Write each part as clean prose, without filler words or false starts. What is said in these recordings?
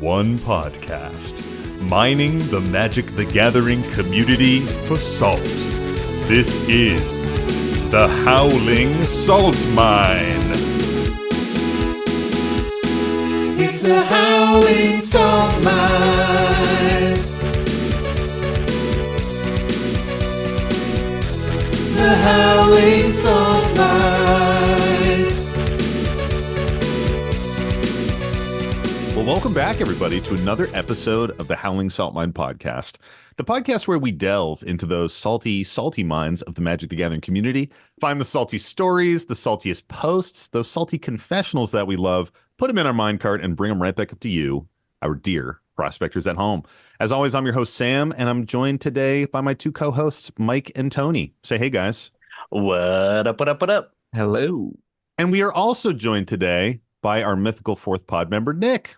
one podcast, mining the Magic the Gathering community for salt. This is the Howling Salt Mine. It's the Howling Salt Mine. The Howling Salt Mine. Well, welcome back, everybody, to another episode of the Howling Salt Mine podcast, the podcast where we delve into those salty, salty mines of the Magic the Gathering community, find the salty stories, the saltiest posts, those salty confessionals that we love, put them in our mine cart, and bring them right back up to you, our dear prospectors at home. As always, I'm your host, Sam, and I'm joined today by my two co-hosts, Mike and Tony. Say hey, guys. What up, what up, what up? Hello. And we are also joined today by our mythical fourth pod member, Nick.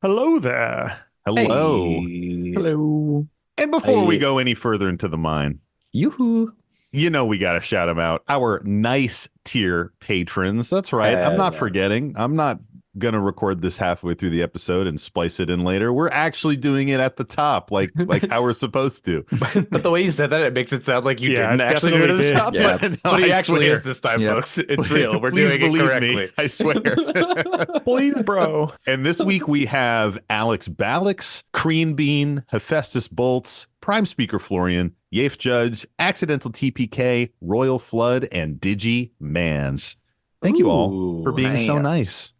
Hello there. Hello. Hey. Hello. And before we Hey. go any further into the mine, Yoo-hoo. you know we got to shout them out. Our nice tier patrons. That's right. I'm not Yeah. forgetting. I'm not going to record this halfway through the episode and splice it in later. We're actually doing it at the top, like how we're supposed to. But the way you said that, it makes it sound like you Yeah, didn't it actually do it at the definitely top. did. But, No, but he I actually swear. is this time, Yep. folks. It's real. We're Please doing it believe correctly. me. I swear. Please, bro. And this week we have Alex Ballix, Crean Bean, Hephaestus Bolts, Prime Speaker Florian, Yafe Judge, Accidental TPK, Royal Flood, and Digi Mans. Thank you all for being so nice.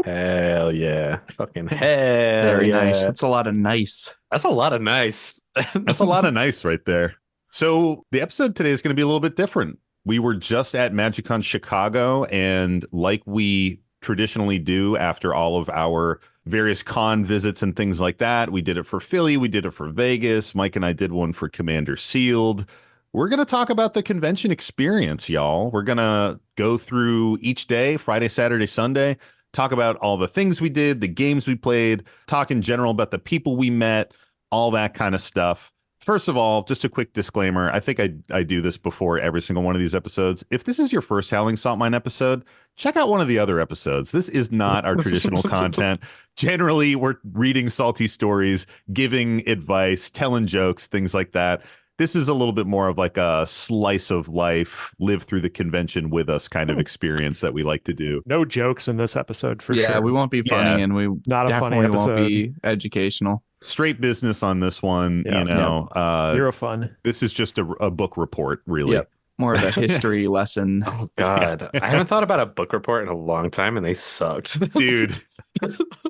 Hell yeah. Fucking hell Very yeah. nice. That's a lot of nice. That's a lot of nice. That's a lot of nice right there. So the episode today is going to be a little bit different. We were just at MagicCon Chicago, and like we traditionally do after all of our various con visits and things like that, we did it for Philly, we did it for Vegas. Mike and I did one for Commander Sealed. We're going to talk about the convention experience, y'all. We're going to go through each day, Friday, Saturday, Sunday, talk about all the things we did, the games we played, talk in general about the people we met, all that kind of stuff. First of all, just a quick disclaimer. I think I do this before every single one of these episodes. If this is your first Howling Salt Mine episode, check out one of the other episodes. This is not our traditional content. Generally, we're reading salty stories, giving advice, telling jokes, things like that. This is a little bit more of like a slice of life, live through the convention with us kind of experience that we like to do. No jokes in this episode for Yeah, sure. we won't be funny, Yeah. and we Not a funny definitely episode. won't be educational. Straight business on this one, Yeah. you know. Zero fun. This is just a book report, really. Yep. More of a history lesson. Oh, God. I haven't thought about a book report in a long time, and they sucked.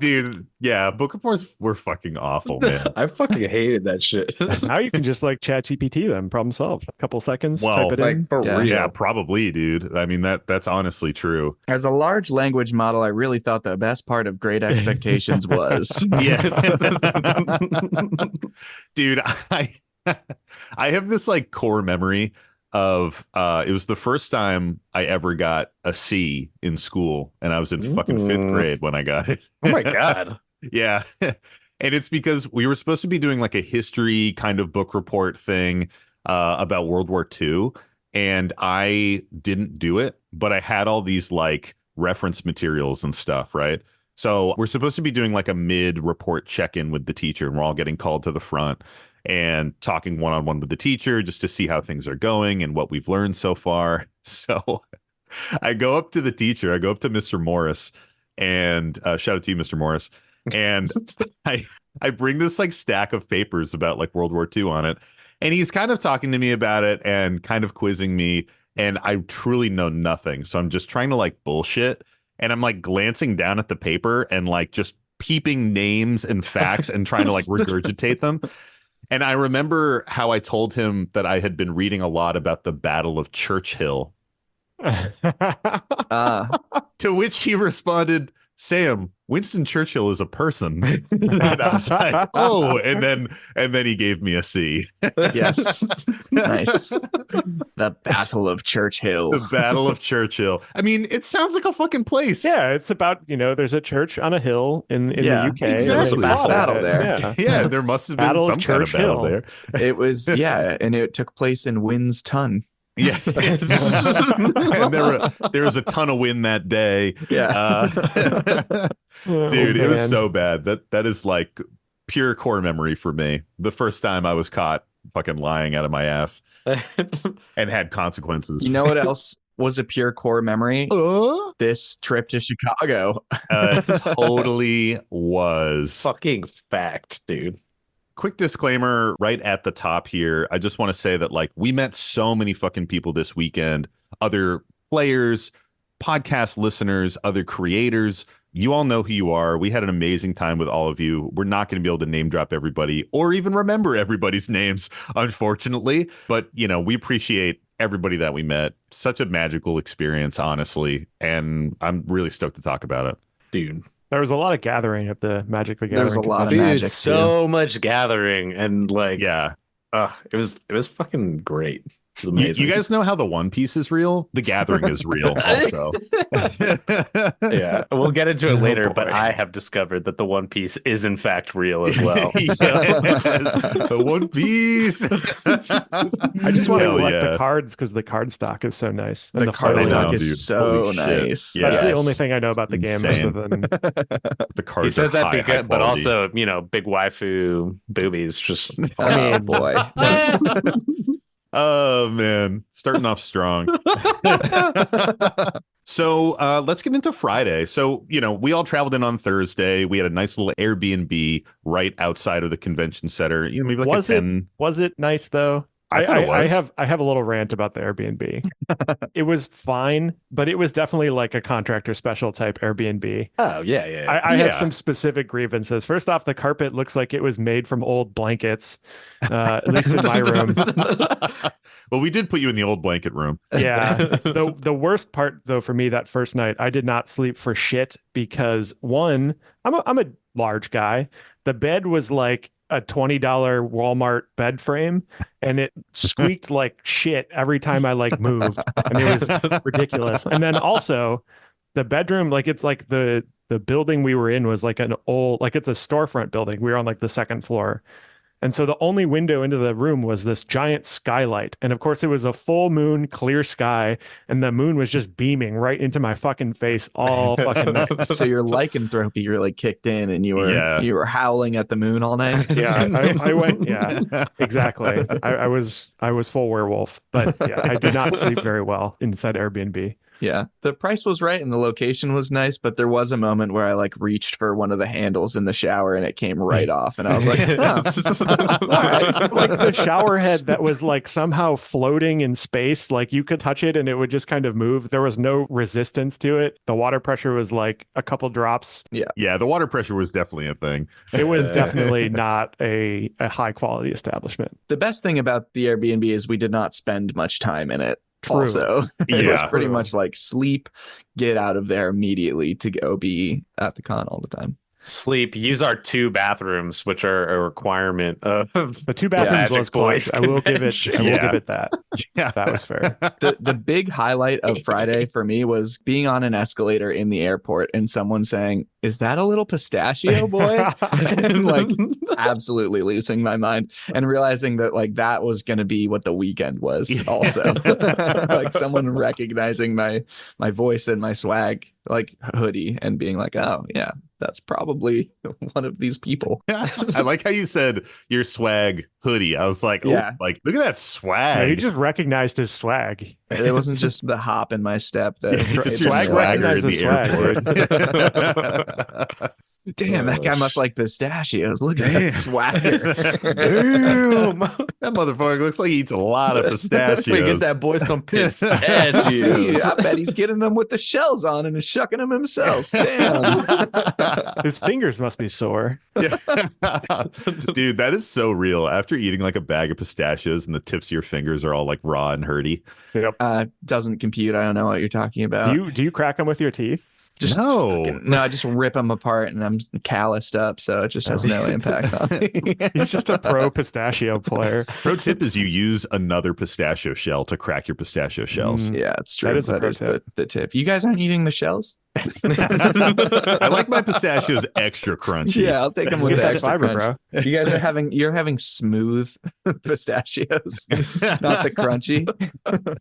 Dude, yeah, book reports were fucking awful, man. I fucking hated that shit. Now you can just like chat GPT them, problem solved. A couple seconds, Well, type it in. Like, for Yeah. real. Yeah, probably, dude. I mean, that's honestly true. As a large language model, I really thought the best part of Great Expectations was. Yeah. Dude, I have this like core memory of it was the first time I ever got a C in school, and I was in fucking fifth grade when I got it. Oh, my God. Yeah. And it's because we were supposed to be doing like a history kind of book report thing about World War II. And I didn't do it, but I had all these like reference materials and stuff, right? So we're supposed to be doing like a mid-report check-in with the teacher, and we're all getting called to the front and talking one-on-one with the teacher just to see how things are going and what we've learned so far. So I go up to the teacher, I go up to Mr. Morris, and shout out to you, Mr. Morris. And I bring this like stack of papers about like World War II on it. And he's kind of talking to me about it and kind of quizzing me. And I truly know nothing. So I'm just trying to like bullshit. And I'm like glancing down at the paper and like just peeping names and facts and trying to like regurgitate them. And I remember how I told him that I had been reading a lot about the Battle of Churchill, to which he responded, Sam, Winston Churchill is a person. And I was like, oh, and then he gave me a C. Yes. Nice. The Battle of Churchill. The Battle of Churchill. I mean, it sounds like a fucking place. Yeah, it's about, there's a church on a hill in Yeah, the UK. exactly. There's a Battle of it. there. Yeah. Yeah, there must have been Battle some of kind of Church battle Hill. there. It was, yeah, and it took place in Wynn's Ton. Yeah. And there was a ton of wind that day. Yeah. Dude, it was man. so bad. That is like pure core memory for me. The first time I was caught fucking lying out of my ass and had consequences. You know what else was a pure core memory? This trip to Chicago. Totally was. Fucking fact, dude. Quick disclaimer right at the top here. I just want to say that like we met so many fucking people this weekend, other players, podcast listeners, other creators. You all know who you are. We had an amazing time with all of you. We're not going to be able to name drop everybody or even remember everybody's names, unfortunately. But, you know, we appreciate everybody that we met. Such a magical experience, honestly. And I'm really stoked to talk about it. Dude. There was a lot of gathering at the Magic the Gathering. There was a lot of convention. Dude, magic, so much gathering and like Yeah. it was fucking great. It was You, amazing. you guys know how the One Piece is real? The Gathering is real also. Yeah, we'll get into it Oh, later, boy. but I have discovered that the One Piece is in fact real as well. Yes, the One Piece. I just want to Hell collect yeah. the cards because the card stock is so nice. And The card photos. stock Dude, is so holy shit. nice. Yeah. That's Yes. the only thing I know about the game Insane. other than The cards He says are that high because, but quality. also, you know, big waifu boobies. Just Oh boy. Oh man, starting off strong. So let's get into Friday. So, you know, we all traveled in on Thursday. We had a nice little Airbnb right outside of the convention center. You know, maybe like was a it 10. was it nice though? I thought it was. I have a little rant about the Airbnb. It was fine, but it was definitely like a contractor special type Airbnb. oh yeah. I Yeah. have some specific grievances. First off, the carpet looks like it was made from old blankets, at least in my room. Well, we did put you in the old blanket room. Yeah. The worst part though for me that first night, I did not sleep for shit because one, I'm a large guy. The bed was like a $20 Walmart bed frame and it squeaked like shit every time I like moved. And it was ridiculous. And then also the bedroom, like it's like the building we were in was like an old, like it's a storefront building. We were on like the second floor. And so the only window into the room was this giant skylight. And of course, it was a full moon, clear sky. And the moon was just beaming right into my fucking face all fucking night. So your lycanthropy really kicked in and you were howling at the moon all night. Yeah, I went. Yeah, exactly. I was full werewolf, but yeah, I did not sleep very well inside Airbnb. Yeah. The price was right and the location was nice, but there was a moment where I like reached for one of the handles in the shower and it came right off. And I was like, oh, all right. Like the shower head that was like somehow floating in space, like you could touch it and it would just kind of move. There was no resistance to it. The water pressure was like a couple drops. Yeah, the water pressure was definitely a thing. It was definitely not a high quality establishment. The best thing about the Airbnb is we did not spend much time in it. True. Also, it was Yeah. pretty True. much like sleep, get out of there immediately to go be at the con all the time. Sleep. Use our 2 bathrooms, which are a requirement of The 2 bathrooms Magic was close. Boys I will give it. I will Yeah. give it that. Yeah. That was fair. The big highlight of Friday for me was being on an escalator in the airport and someone saying, "Is that a little pistachio boy?" And like absolutely losing my mind and realizing that like that was going to be what the weekend was also. Like someone recognizing my voice and my swag, like hoodie, and being like, "Oh yeah, that's probably one of these people." I like how you said your swag hoodie. I was like, oh, Yeah. like look at that Yeah, swag. he just recognized his swag. It wasn't just the hop in my step that Just your Swag swagger in recognizes the swag, airport. Damn, that guy must like pistachios. Look at Damn. that swagger. Damn, that motherfucker looks like he eats a lot of pistachios. We get that boy some pistachios. I bet he's getting them with the shells on and is shucking them himself. Damn. His fingers must be sore. Yeah. Dude, that is so real. After eating like a bag of pistachios and the tips of your fingers are all like raw and hurty. Doesn't compute. I don't know what you're talking about. Do you crack them with your teeth? Just no. No, I just rip them apart and I'm calloused up, so it just has no impact on me. He's just a pro pistachio player. Pro tip is you use another pistachio shell to crack your pistachio shells. Mm. Yeah, it's true. That is a pro tip. the tip. You guys aren't eating the shells? I like my pistachios extra crunchy. Yeah, I'll take them with Get the that extra fiber, crunch. bro. You guys you're having smooth pistachios, not the crunchy.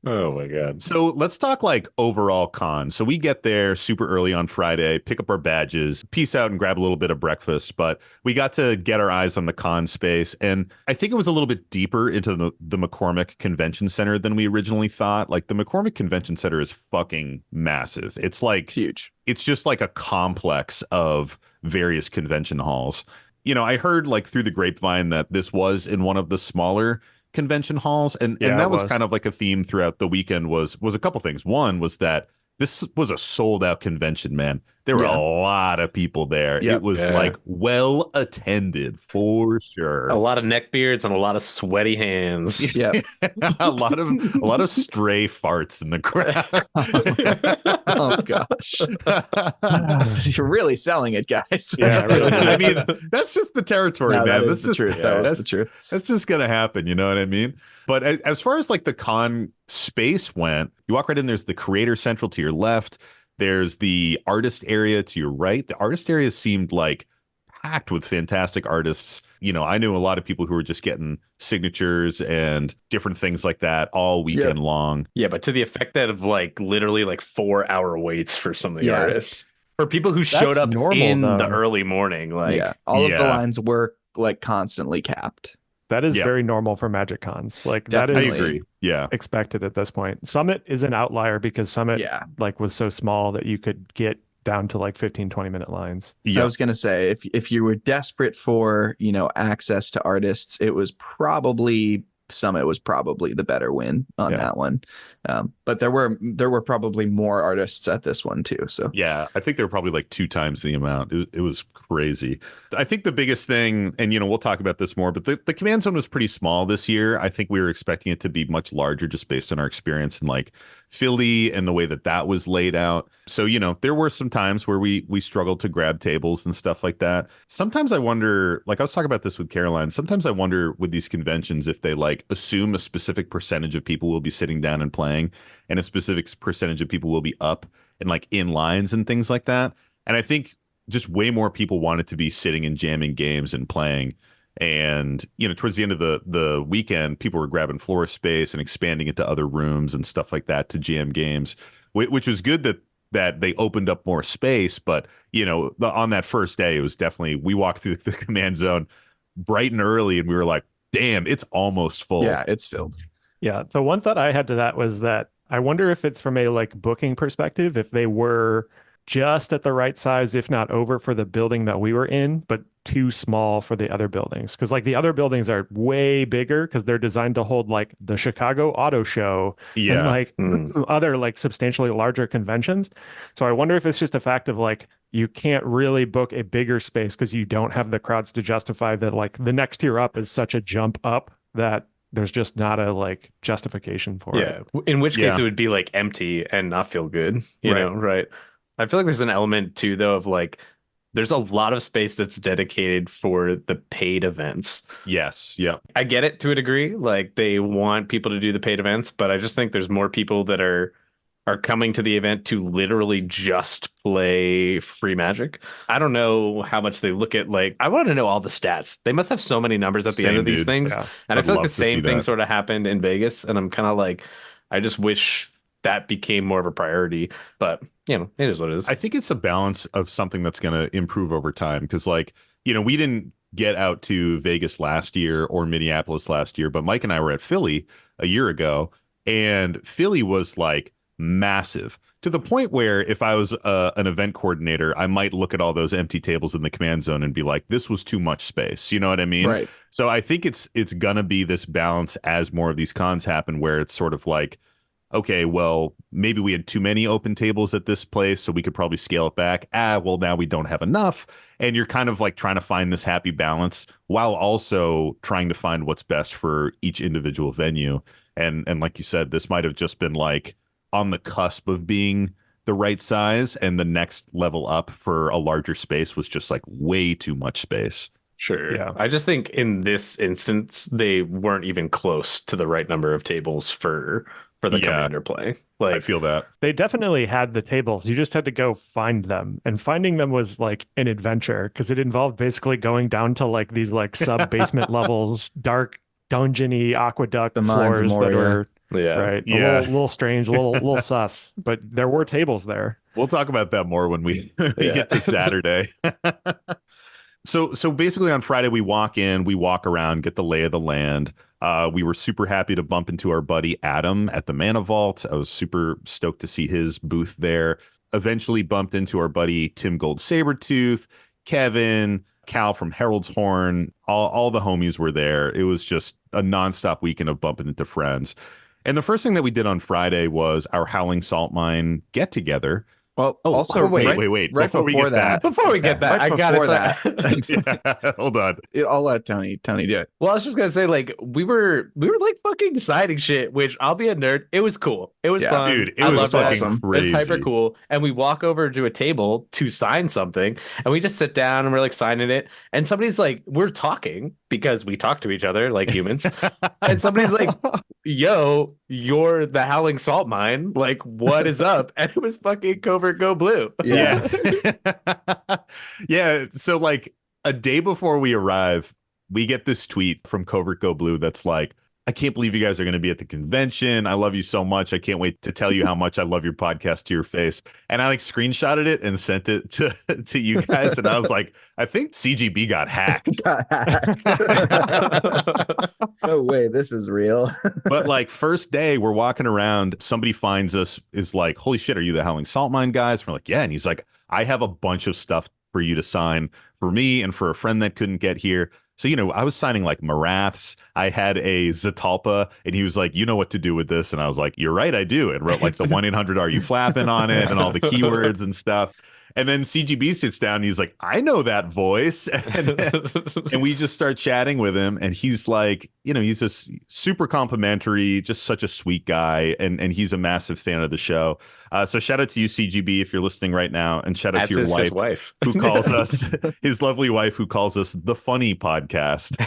Oh my god. So let's talk like overall con. So we get there super early on Friday, pick up our badges, peace out and grab a little bit of breakfast. But we got to get our eyes on the con space. And I think it was a little bit deeper into the McCormick Convention Center than we originally thought. Like the McCormick Convention Center is fucking massive. It's like It's huge. it's just like a complex of various convention halls. I heard like through the grapevine that this was in one of the smaller convention halls, and Yeah, that it was was. kind of like a theme throughout the weekend was a couple things. One was that this was a sold out convention, man. There were Yeah. a lot of people there. Yep. It was Yeah. like well attended for sure. A lot of neckbeards and a lot of sweaty hands. Yep. a lot of stray farts in the crowd. Oh gosh. You're really selling it, guys. Yeah, really. I mean, that's just the territory, No, man. that That's is the just truth. That was that's, the truth. that's just gonna happen. You know what I mean? But as far as like the con space went, you walk right in. There's the creator central to your left. There's the artist area to your right. The artist area seemed like packed with fantastic artists. I knew a lot of people who were just getting signatures and different things like that all weekend long. Yeah, but to the effect that of like literally like 4-hour waits for some of the Yes. artists. For people who showed up normal, in though. the early morning. Like Yeah. All of the Yeah. lines were like constantly capped. That is Yeah. very normal for Magic Cons. Like Definitely. I that is agree. Yeah. expected at this point. Summit is an outlier because Summit Yeah. like was so small that you could get down to like 15-20 minute lines. I Yeah. was gonna say if you were desperate for, access to artists, it was probably Summit was probably the better win on Yeah. that one. But there were probably more artists at this one too. So Yeah, I think they were probably like 2 times the amount. It was crazy. I think the biggest thing, and we'll talk about this more, but the command zone was pretty small this year. I think we were expecting it to be much larger just based on our experience in like Philly and the way that was laid out. So, there were some times where we struggled to grab tables and stuff like that. Sometimes I wonder, like I was talking about this with Caroline, sometimes I wonder with these conventions if they like assume a specific percentage of people will be sitting down and playing and a specific percentage of people will be up and like in lines and things like that. And I think just way more people wanted to be sitting and jamming games and playing. And, towards the end of the weekend, people were grabbing floor space and expanding into other rooms and stuff like that to jam games, which was good that they opened up more space. But, on that first day, it was definitely, we walked through the command zone bright and early and we were like, damn, it's almost full. yeah, it's filled. Yeah. The one thought I had to that was that I wonder if it's from a like booking perspective, if they were just at the right size, if not over for the building that we were in, but too small for the other buildings. Because like the other buildings are way bigger because they're designed to hold like the Chicago Auto Show Yeah. and like other like substantially larger conventions. So I wonder if it's just a fact of like you can't really book a bigger space because you don't have the crowds to justify that like the next tier up is such a jump up that there's just not a like justification for it. Yeah. In which case Yeah. it would be like empty and not feel good, you Right. know, right? I feel like there's an element too, though, of like there's a lot of space that's dedicated for the paid events. Yes. Yeah. I get it to a degree. Like they want people to do the paid events, but I just think there's more people that are coming to the event to literally just play free Magic. I don't know how much they look at, like, I want to know all the stats. They must have so many numbers at the end Same, of these dude. things. Yeah. And I I'd feel like love the to see same thing that. sort of happened in Vegas. And I'm kind of like, I just wish that became more of a priority. But, it is what it is. I think it's a balance of something that's going to improve over time because, like, we didn't get out to Vegas last year or Minneapolis last year, but Mike and I were at Philly a year ago, and Philly was like massive to the point where if I was an event coordinator, I might look at all those empty tables in the command zone and be like, this was too much space. You know what I mean? Right. So I think it's gonna be this balance as more of these cons happen where it's sort of like, okay, well, maybe we had too many open tables at this place, so we could probably scale it back. Well, now we don't have enough. And you're kind of like trying to find this happy balance while also trying to find what's best for each individual venue. And like you said, this might have just been like on the cusp of being the right size, and the next level up for a larger space was just like way too much space. Sure. Yeah. I just think in this instance, they weren't even close to the right number of tables for the Yeah. commander play. I Like, feel that. They definitely had the tables. You just had to go find them. And finding them was like an adventure because it involved basically going down to like these like sub basement levels, dark dungeony aqueduct The Mines of floors that Moria. were yeah. right. A Yeah. little strange, little sus. But there were tables there. We'll talk about that more when we Yeah. get to Saturday. So basically on Friday we walk in, we walk around, get the lay of the land. We were super happy to bump into our buddy Adam at the Mana Vault. I was super stoked to see his booth there. Eventually bumped into our buddy Tim Gold Sabretooth, Kevin, Cal from Harold's Horn. All the homies were there. It was just a nonstop weekend of bumping into friends. And the first thing that we did on Friday was our Howling Salt Mine get together. Well, Oh, also wait. Right Before we before get that, Before we get that, Right I got before it. yeah, hold on. I'll let Tony do it. Well, I was just gonna say, like, we were like fucking signing shit, which I'll be a nerd. It was cool. It was Yeah, fun. Dude, it I was loved fucking it. awesome. crazy. It's hyper cool. And we walk over to a table to sign something, and we just sit down and we're like signing it. And somebody's like, we're talking because we talk to each other like humans. And somebody's like, yo, you're the Howling Salt Mine. Like, what is up? And it was fucking Covert Go Blue. Yeah. Yeah. So like a day before we arrive, we get this tweet from Covert Go Blue that's like, I can't believe you guys are going to be at the convention. I love you so much. I can't wait to tell you how much I love your podcast to your face. And I like screenshotted it and sent it to you guys. And I was like, I think CGB got hacked. No way, this is real. But like first day, we're walking around. Somebody finds us, is like, holy shit, are you the Howling Salt Mine guys? We're like, yeah. And he's like, I have a bunch of stuff for you to sign for me and for a friend that couldn't get here. So, I was signing like Maraths. I had a Zatalpa, and he was like, you know what to do with this. And I was like, you're right, I do. And wrote like the 1-800 Are You Flapping on it and all the keywords and stuff. And then CGB sits down and he's like, I know that voice. And we just start chatting with him. And he's like, he's just super complimentary, just such a sweet guy. And he's a massive fan of the show. So shout out to you, CGB, if you're listening right now. And shout out to your his wife who calls us, his lovely wife who calls us the funny podcast,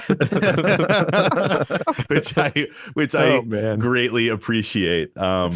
which I man. greatly appreciate. But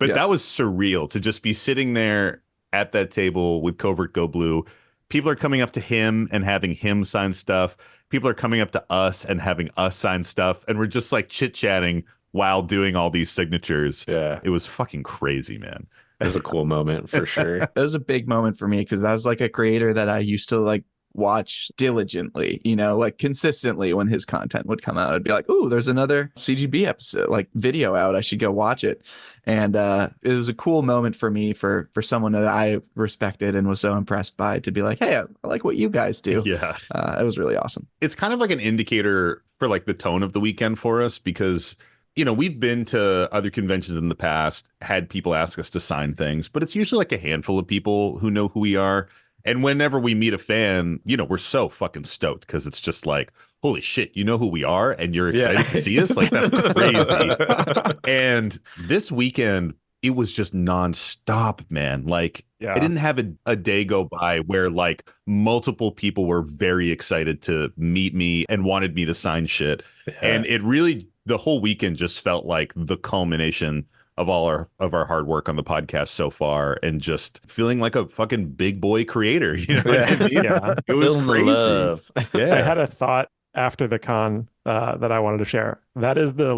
Yeah. that was surreal to just be sitting there at that table with Covert Go Blue. People are coming up to him and having him sign stuff. People are coming up to us and having us sign stuff. And we're just like chit-chatting while doing all these signatures. Yeah, It was fucking crazy, man. it was a cool moment for sure. That was a big moment for me because that was like a creator that I used to like watch diligently, like consistently when his content would come out. I'd be like, ooh, there's another CGB episode, like video out. I should go watch it. And it was a cool moment for me, for someone that I respected and was so impressed by, to be like, hey, I like what you guys do. Yeah. It was really awesome. It's kind of like an indicator for like the tone of the weekend for us because we've been to other conventions in the past, had people ask us to sign things, but it's usually like a handful of people who know who we are. And whenever we meet a fan, we're so fucking stoked because it's just like, holy shit, you know who we are and you're excited to see us? Like, that's crazy. And this weekend, it was just nonstop, man. Like, Yeah. I didn't have a day go by where like multiple people were very excited to meet me and wanted me to sign shit. And it really, the whole weekend just felt like the culmination of all our hard work on the podcast so far, and just feeling like a fucking big boy creator. What I mean? Yeah. It was Feeling the crazy. love. Yeah. I had a thought after the con that I wanted to share. That is the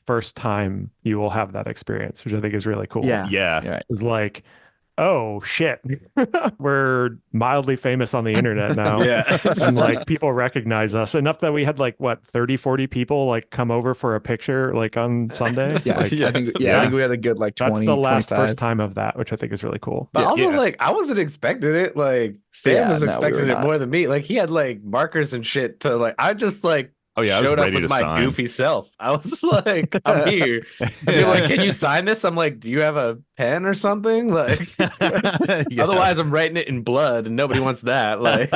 first time you will have that experience, which I think is really cool. Yeah. Yeah. You're right. It's like, oh shit, we're mildly famous on the internet now. Yeah. And like people recognize us enough that we had like 30, 40 people like come over for a picture like on Sunday. Yeah, Like, I think we had a good like 20. that's the last 25. first time of that, which I think is really cool. But also, Yeah. like, I wasn't expecting it. Like, Sam Yeah, was no, we expecting were it not. more than me. Like, he had like markers and shit to like. I just like Oh yeah, I was showed up ready with to my sign. goofy self. I was just like, I'm here. They're like, can you sign this? I'm like, do you have a pen or something? Like, Yeah. otherwise, I'm writing it in blood, and nobody wants that. Like,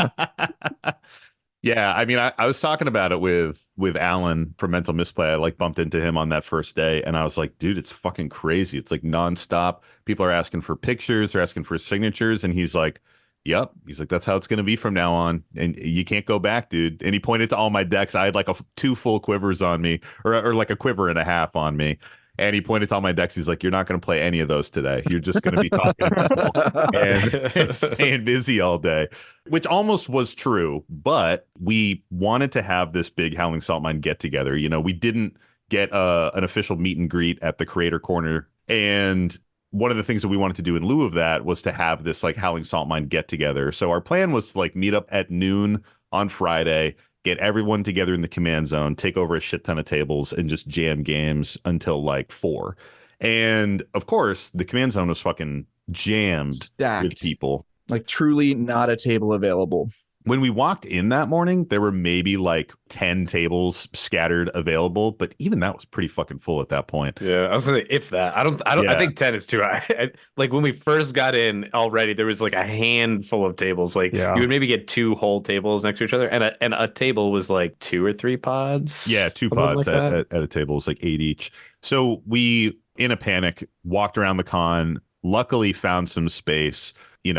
Yeah, I mean, I was talking about it with Alan from Mental Misplay. I like bumped into him on that first day, and I was like, dude, it's fucking crazy. It's like nonstop. People are asking for pictures, they're asking for signatures, and he's like, yep. He's like, that's how it's going to be from now on. And you can't go back, dude. And he pointed to all my decks. I had like 2 full quivers on me, or like a quiver and a half on me. And he pointed to all my decks. He's like, "You're not going to play any of those today. You're just going to be talking to people and staying busy all day," which almost was true. But we wanted to have this big Howling Salt Mine get together. We didn't get an official meet and greet at the Creator Corner, and one of the things that we wanted to do in lieu of that was to have this like Howling Salt Mine get together. So our plan was to like meet up at noon on Friday, get everyone together in the command zone, take over a shit ton of tables, and just jam games until like 4. And of course, the command zone was fucking jammed Stacked. with people. Like truly not a table available. When we walked in that morning, there were maybe like 10 tables scattered available, but even that was pretty fucking full at that point. Yeah, I was gonna say if that. I think 10 is too high. Like when we first got in already, there was like a handful of tables. Like you would maybe get 2 whole tables next to each other, and a table was like 2 or 3 pods. Yeah, 2 pods like at a table is like 8 each. So we, in a panic, walked around the con, luckily found some space.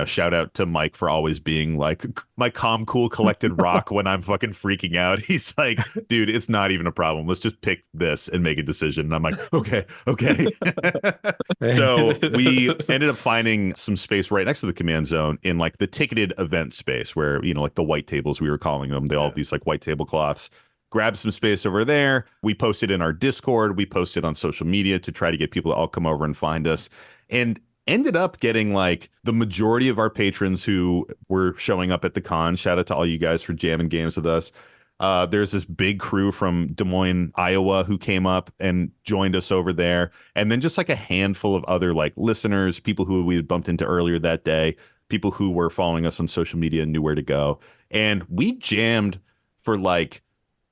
Shout out to Mike for always being like my calm, cool, collected rock when I'm fucking freaking out. He's like, "Dude, it's not even a problem. Let's just pick this and make a decision." And I'm like, okay. So we ended up finding some space right next to the command zone in like the ticketed event space where, like the white tables, we were calling them. They all have these like white tablecloths. Grabbed some space over there. We posted in our Discord. We posted on social media to try to get people to all come over and find us. And ended up getting like the majority of our patrons who were showing up at the con. Shout out to all you guys for jamming games with us. There's this big crew from Des Moines, Iowa, who came up and joined us over there. And then just like a handful of other like listeners, people who we had bumped into earlier that day, people who were following us on social media and knew where to go. And we jammed for like,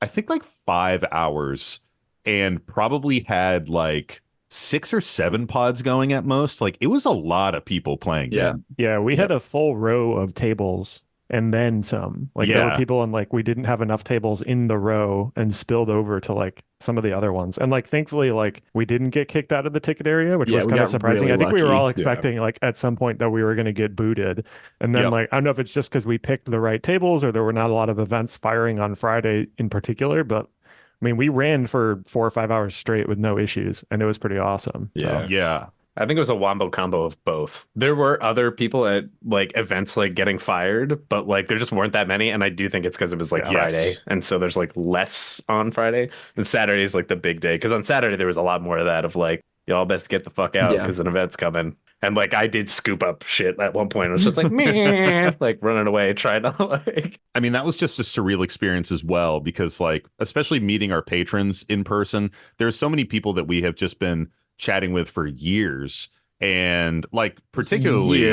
I think like 5 hours and probably had like 6 or 7 pods going at most. Like it was a lot of people playing. Yeah. Yeah. We had a full row of tables and then some. Like there were people and like we didn't have enough tables in the row and spilled over to like some of the other ones. And like thankfully, like we didn't get kicked out of the ticket area, which was kind of surprising. Really I think we were all lucky. expecting like at some point that we were going to get booted. And then like I don't know if it's just because we picked the right tables or there were not a lot of events firing on Friday in particular, but I mean, we ran for 4 or 5 hours straight with no issues, and it was pretty awesome. Yeah. Yeah. I think it was a wombo combo of both. There were other people at like events like getting fired, but like there just weren't that many. And I do think it's because it was like Friday. And so there's like less on Friday. And Saturday is like the big day. Because on Saturday there was a lot more of that of like, y'all best get the fuck out because an event's coming. And like I did scoop up shit at one point. It was just like meh, like running away, trying to like. I mean, that was just a surreal experience as well, because like, especially meeting our patrons in person, there's so many people that we have just been chatting with for years. And like particularly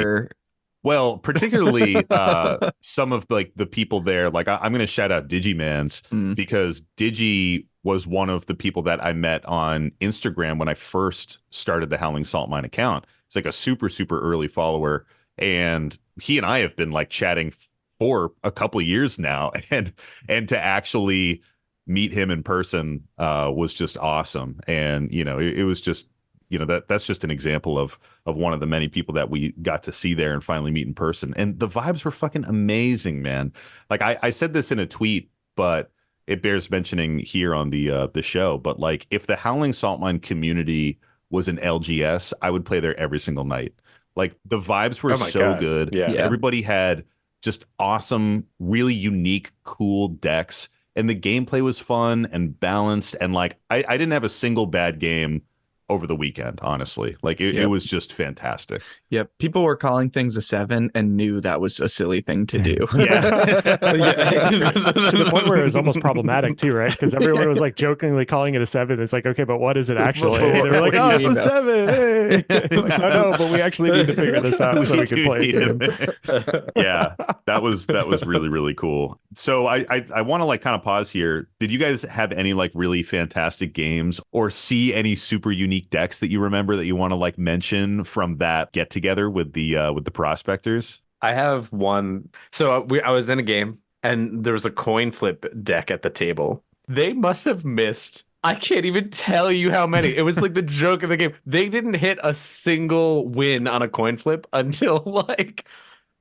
some of like the people there, like I'm going to shout out Digimans because Digi was one of the people that I met on Instagram when I first started the Howling Salt Mine account. It's like a super, super early follower. And he and I have been like chatting for a couple of years now. And to actually meet him in person was just awesome. And, it was just, that's just an example of one of the many people that we got to see there and finally meet in person. And the vibes were fucking amazing, man. Like I said this in a tweet, but it bears mentioning here on the show. But like if the Howling Salt Mine community was an LGS, I would play there every single night. Like the vibes were so good. Yeah. Everybody had just awesome, really unique, cool decks. And the gameplay was fun and balanced. And like I didn't have a single bad game over the weekend, honestly. Like it was just fantastic. Yep. People were calling things a 7 and knew that was a silly thing to do. To the point where it was almost problematic too, right? Because everyone was like jokingly calling it a 7. It's like, okay, but what is it actually? And they were like, oh, it's a 7. Hey. Like, I know, but we actually need to figure this out so we can play it. Yeah, that was really, really cool. So I want to like kind of pause here. Did you guys have any like really fantastic games or see any super unique decks that you remember that you want to like mention from that get together with the prospectors? I have one. So I was in a game and there was a coin flip deck at the table. They must have missed, I can't even tell you how many. It was like the joke of the game. They didn't hit a single win on a coin flip until like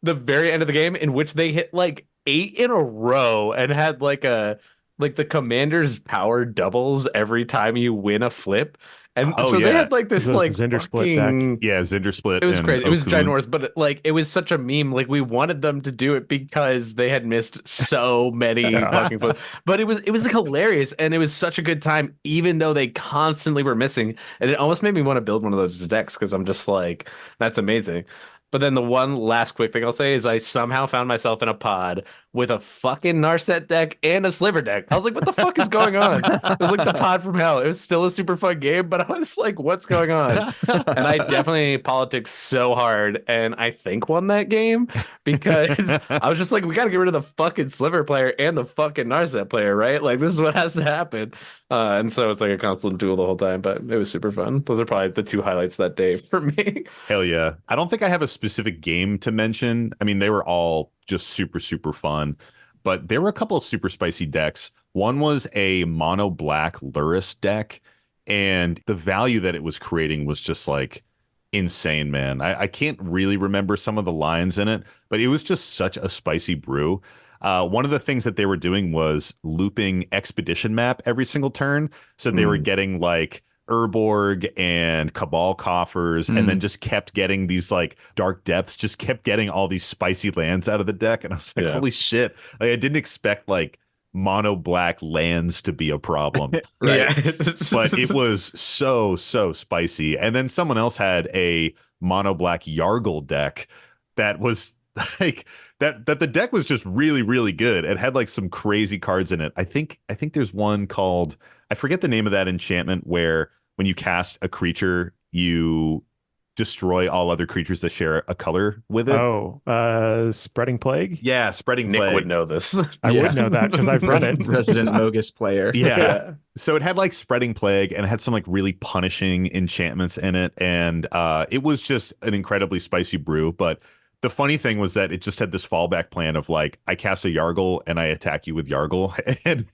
the very end of the game, in which they hit like 8 in a row and had like the commander's power doubles every time you win a flip. And Oh, so they yeah. had like this The like Zinder split deck. fucking Yeah, Zinder Split it was and crazy. It was Okun. ginormous, but like it was such a meme. Like we wanted them to do it because they had missed so many fucking floats. But it was like hilarious, and it was such a good time, even though they constantly were missing. And it almost made me want to build one of those decks because I'm just like, that's amazing. But then the one last quick thing I'll say is I somehow found myself in a pod with a fucking Narset deck and a Sliver deck. I was like, what the fuck is going on? It was like the pod from hell. It was still a super fun game, but I was like, what's going on? And I definitely politics so hard, and I think won that game because I was just like, we got to get rid of the fucking Sliver player and the fucking Narset player, right? Like, this is what has to happen. And so it's like a constant duel the whole time, but it was super fun. Those are probably the two highlights that day for me. Hell yeah. I don't think I have a specific game to mention. I mean, they were all just super, super fun, but there were a couple of super spicy decks. One was a mono black Luris deck, and the value that it was creating was just like insane, man. I can't really remember some of the lines in it, but it was just such a spicy brew. One of the things that they were doing was looping Expedition Map every single turn. So they were getting like Urborg and Cabal coffers, and then just kept getting these like Dark Depths, just kept getting all these spicy lands out of the deck. And I was like, Yeah. holy shit. Like I didn't expect like mono black lands to be a problem. Yeah. But it was so, so spicy. And then someone else had a mono black Yargle deck that was like that the deck was just really, really good. It had like some crazy cards in it. I think there's one called, I forget the name of that enchantment where when you cast a creature, you destroy all other creatures that share a color with it. Spreading Plague. Yeah, Spreading Nick Plague. would know this. I would know that because I've run it. Resident Mogus player. Yeah. So it had like Spreading Plague and it had some like really punishing enchantments in it. And it was just an incredibly spicy brew. But the funny thing was that it just had this fallback plan of like, I cast a Yargle and I attack you with Yargle. And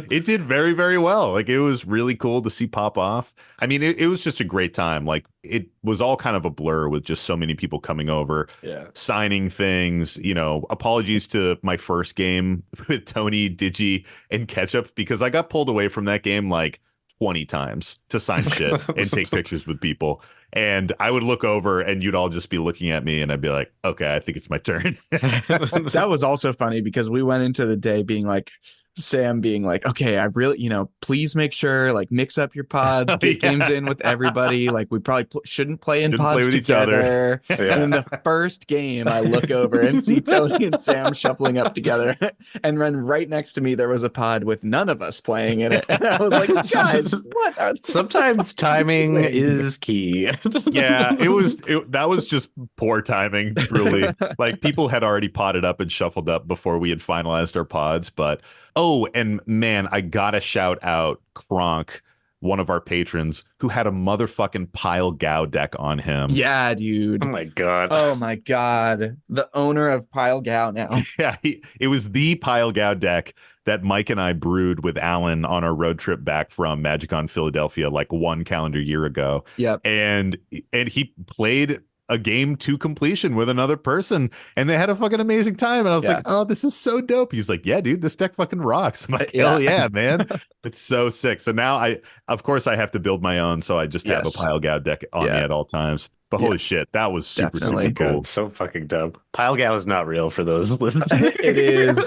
it did very, very well. Like it was really cool to see pop off. I mean, it was just a great time. Like it was all kind of a blur with just so many people coming over, Yeah. signing things. You know, apologies to my first game with Tony, Digi, and Ketchup because I got pulled away from that game like 20 times to sign shit and take pictures with people. And I would look over and you'd all just be looking at me and I'd be like, okay, I think it's my turn. That was also funny because we went into the day being like, Sam being like, okay, I really, please make sure, like, mix up your pods, get games in with everybody. Like, we probably shouldn't play in Shouldn't play pods with each other. together. And then the first game, I look over and see Tony and Sam shuffling up together. And then right next to me, there was a pod with none of us playing in it. And I was like, guys, what are Sometimes timing is key. Yeah, that was just poor timing, truly. Like people had already potted up and shuffled up before we had finalized our pods. But oh, and man, I gotta shout out Kronk, one of our patrons, who had a motherfucking Pile Gao deck on him. Yeah, dude. Oh my god. Oh my god. The owner of Pile Gao now. Yeah, it was the Pile Gao deck that Mike and I brewed with Alan on our road trip back from MagicCon Philadelphia like 1 calendar year ago. Yep. And he played a game to completion with another person and they had a fucking amazing time. And I was like, oh, this is so dope. He's like, yeah, dude, this deck fucking rocks. I'm like, hell yeah, man. It's so sick. So now of course I have to build my own. So I just have a Pile Gao deck on me at all times. But holy shit, that was super, Definitely. super cool. God, so fucking dumb. Pile Gal is not real for those listening. It is.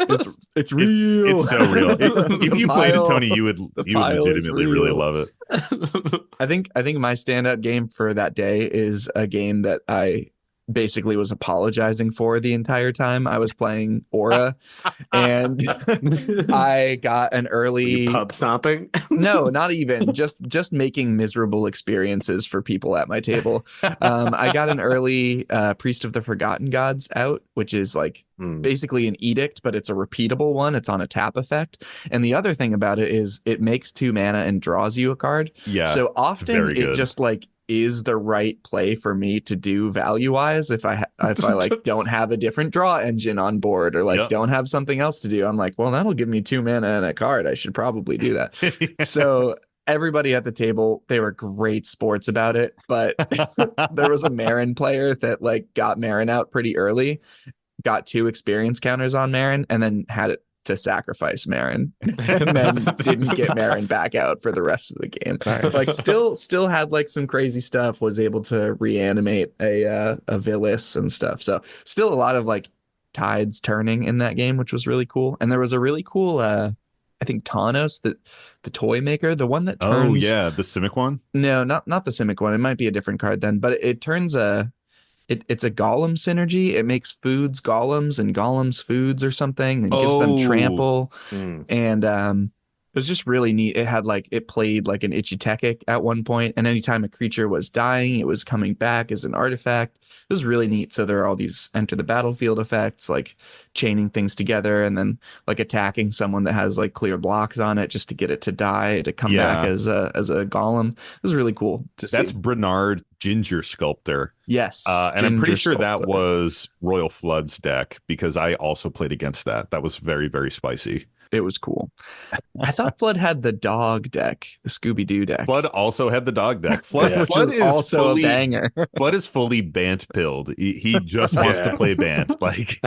It's real. It's so real. If you played it, Tony, you would pile is legitimately really real. love it. I think my standout game for that day is a game that I basically was apologizing for the entire time I was playing Aura, and I got an early Pub stomping. No, not even just making miserable experiences for people at my table. I got an early Priest of the Forgotten Gods out, which is like basically an edict, but it's a repeatable one. It's on a tap effect. And the other thing about it is it makes 2 mana and draws you a card. Yeah. So often very it good. just like is the right play for me to do value wise if I like don't have a different draw engine on board or like don't have something else to do. I'm like, well, that'll give me 2 mana and a card. I should probably do that. So everybody at the table, they were great sports about it, but there was a Marin player that like got Marin out pretty early, got 2 experience counters on Marin, and then had it to sacrifice Marin and then didn't get Marin back out for the rest of the game. Nice. Like still had like some crazy stuff, was able to reanimate a Villis and stuff. So still a lot of like tides turning in that game, which was really cool. And there was a really cool I think Tanos, the toy maker, the one that turns. Oh yeah, the Simic one. No, not the Simic one. It might be a different card then, but it turns it's a golem synergy. It makes foods golems and golems foods or something, and gives them trample. And it was just really neat. It had like, it played like an Ichitekik at one point, and anytime a creature was dying, it was coming back as an artifact. It was really neat. So there are all these enter the battlefield effects, like chaining things together, and then like attacking someone that has like clear blocks on it just to get it to die, to come back as a golem. It was really cool to see. That's Bernard Ginger Sculptor. Yes. And I'm pretty sure that Sculptor. was Royal Flood's deck, because I also played against that. That was very, very spicy. It was cool. I thought Flood had the dog deck, the Scooby-Doo deck. Flood also had the dog deck. Flood, which Flood was is also fully, a banger. Flood is fully Bant pilled. He just wants to play Bant. Like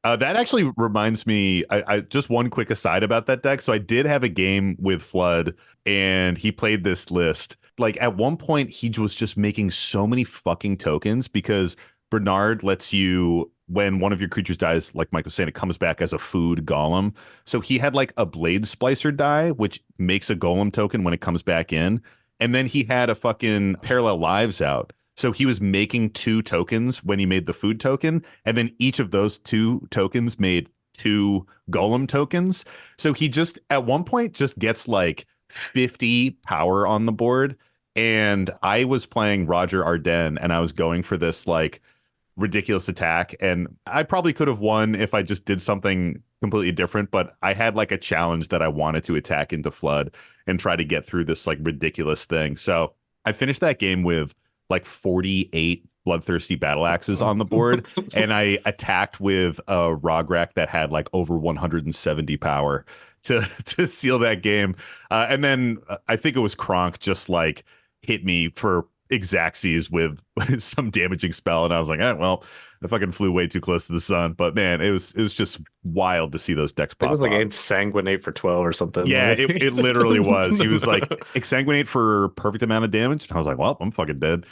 that actually reminds me, I just one quick aside about that deck. So I did have a game with Flood, and he played this list. Like at one point, he was just making so many fucking tokens, because Bernard lets you, when one of your creatures dies, like Mike was saying, it comes back as a food golem. So he had like a Blade Splicer die, which makes a golem token when it comes back in. And then he had a fucking Parallel Lives out. So he was making 2 tokens when he made the food token. And then each of those 2 tokens made 2 golem tokens. So he just, at one point, just gets like 50 power on the board. And I was playing Roger Arden, and I was going for this like ridiculous attack, and I probably could have won if I just did something completely different, but I had like a challenge that I wanted to attack into Flood and try to get through this like ridiculous thing. So I finished that game with like 48 bloodthirsty battle axes on the board, and I attacked with a Rograk that had like over 170 power to seal that game. And then I think it was Kronk just like hit me for Exacxies with some damaging spell, and I was like, well, I fucking flew way too close to the sun. But man, it was just wild to see those decks pop. It was like up. Exsanguinate for 12 or something. Yeah, it literally was. He was like, Exsanguinate for perfect amount of damage, and I was like, well, I'm fucking dead.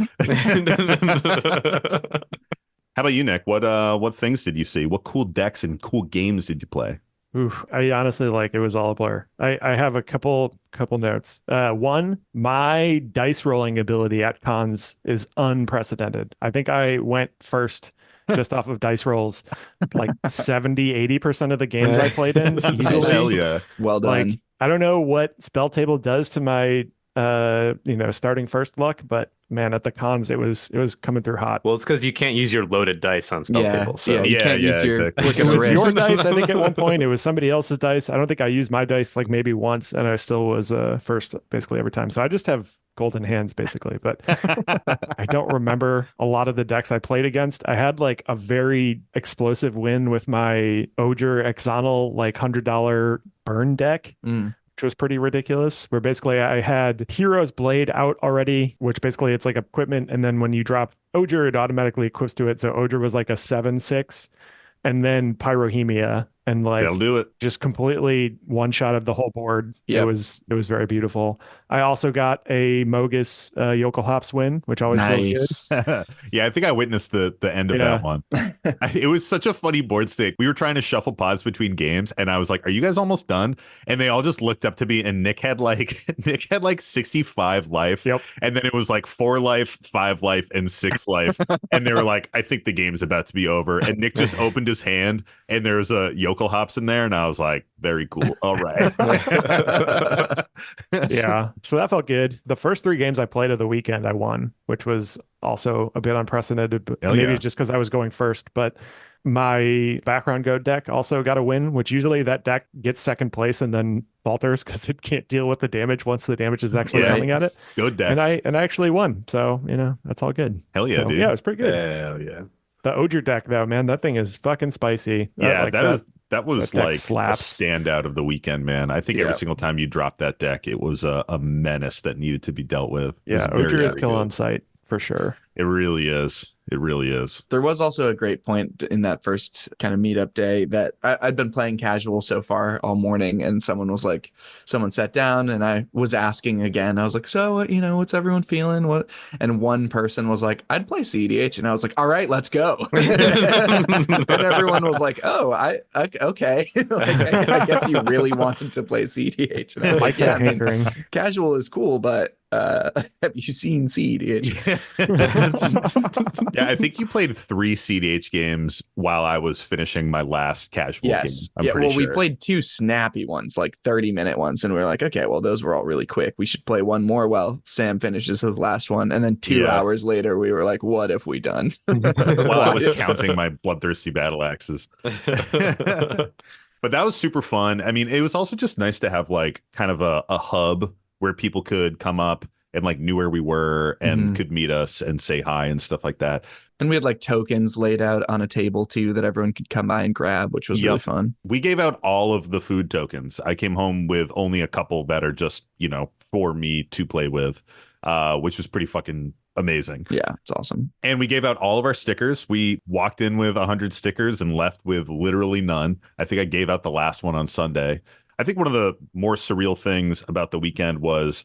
How about you, Nick? What things did you see? What cool decks and cool games did you play? Oof, I honestly, like, it was all a blur. I have a couple notes. One, my dice rolling ability at cons is unprecedented. I think I went first just off of dice rolls, like 70-80% of the games I played in easily. Hell yeah. Well done. Like, I don't know what Spell Table does to my starting first luck, but man, at the cons it was coming through hot. Well, it's because you can't use your loaded dice on Spell Table. So you can't use your exactly. click It of the was your wrist. dice. I think at one point it was somebody else's dice. I don't think I used my dice like maybe once, and I still was first basically every time. So I just have golden hands basically, but I don't remember a lot of the decks I played against. I had like a very explosive win with my Oger Exonal like $100 burn deck. Which was pretty ridiculous, where basically I had Hero's Blade out already, which basically it's like equipment, and then when you drop Oger, it automatically equips to it. So Oger was like a 7/6, and then Pyrohemia, and like That'll do it. just completely one shot of the whole board. Yep. It was very beautiful. I also got a Mogus Yokel Hops win, which always feels good. Yeah, I think I witnessed the end of Yeah. that one. It was such a funny board state. We were trying to shuffle pods between games, and I was like, "Are you guys almost done?" And they all just looked up to me, and Nick had like 65 life. Yep. And then it was like 4 life, 5 life, and 6 life. And they were like, "I think the game's about to be over." And Nick just opened his hand, and there was a Yokel Hops in there, and I was like, "Very cool. All right." Yeah. So that felt good. The first 3 games I played of the weekend, I won, which was also a bit unprecedented. But Hell maybe yeah. just because I was going first. But my background goat deck also got a win, which usually that deck gets second place and then falters because it can't deal with the damage once the damage is actually Yeah. coming at it. Good decks. And I actually won. So, that's all good. Hell yeah, So, dude. yeah, it was pretty good. Hell yeah. The Oger deck, though, man, that thing is fucking spicy. Yeah, Like, that was that deck like slaps. a standout of the weekend, man. I think every single time you dropped that deck, it was a menace that needed to be dealt with. It was Yeah, very, Oger is very kill good. on sight for sure. It really is. It really is. There was also a great point in that first kind of meetup day that I'd been playing casual so far all morning, and someone sat down and I was asking again. I was like, so, what's everyone feeling? What? And one person was like, I'd play CDH. And I was like, all right, let's go. And everyone was like, oh, okay. Like, I guess you really wanted to play CDH. And I was like, yeah, hankering. Casual is cool, but have you seen CDH? Yeah, I think you played 3 CDH games while I was finishing my last casual game. I'm pretty sure. We played 2 snappy ones, like 30-minute ones, and we were like, okay, well, those were all really quick. We should play one more while Sam finishes his last one. And then 2 hours later, we were like, what have we done? While I was counting my bloodthirsty battle axes. But that was super fun. I mean, it was also just nice to have like kind of a hub where people could come up and like knew where we were and could meet us and say hi and stuff like that. And we had like tokens laid out on a table too that everyone could come by and grab, which was really fun. We gave out all of the food tokens. I came home with only a couple that are just, for me to play with, which was pretty fucking amazing. Yeah, it's awesome. And we gave out all of our stickers. We walked in with 100 stickers and left with literally none. I think I gave out the last one on Sunday. I think one of the more surreal things about the weekend was,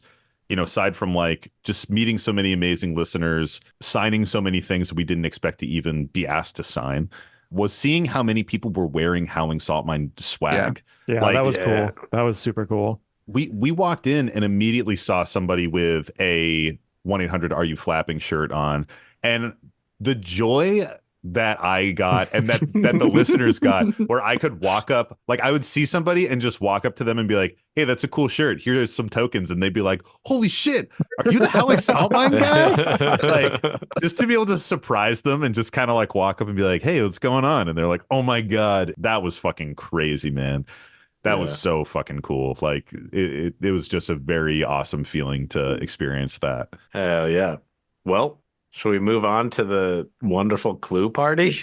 aside from like just meeting so many amazing listeners, signing so many things we didn't expect to even be asked to sign, was seeing how many people were wearing Howling Salt Mine swag. Yeah, like, that was cool. That was super cool. We walked in and immediately saw somebody with a 1-800 Are You Flapping shirt on, and the joy that I got and that the listeners got, where I could walk up, like I would see somebody and just walk up to them and be like, hey, that's a cool shirt, here's some tokens, and they'd be like, holy shit, are you the Howling Salt Mine guy? Like, just to be able to surprise them and just kind of like walk up and be like, hey, what's going on? And they're like, oh my god, that was fucking crazy, man. That was so fucking cool. Like it was just a very awesome feeling to experience that. Hell yeah. Well, should we move on to the wonderful Clue party?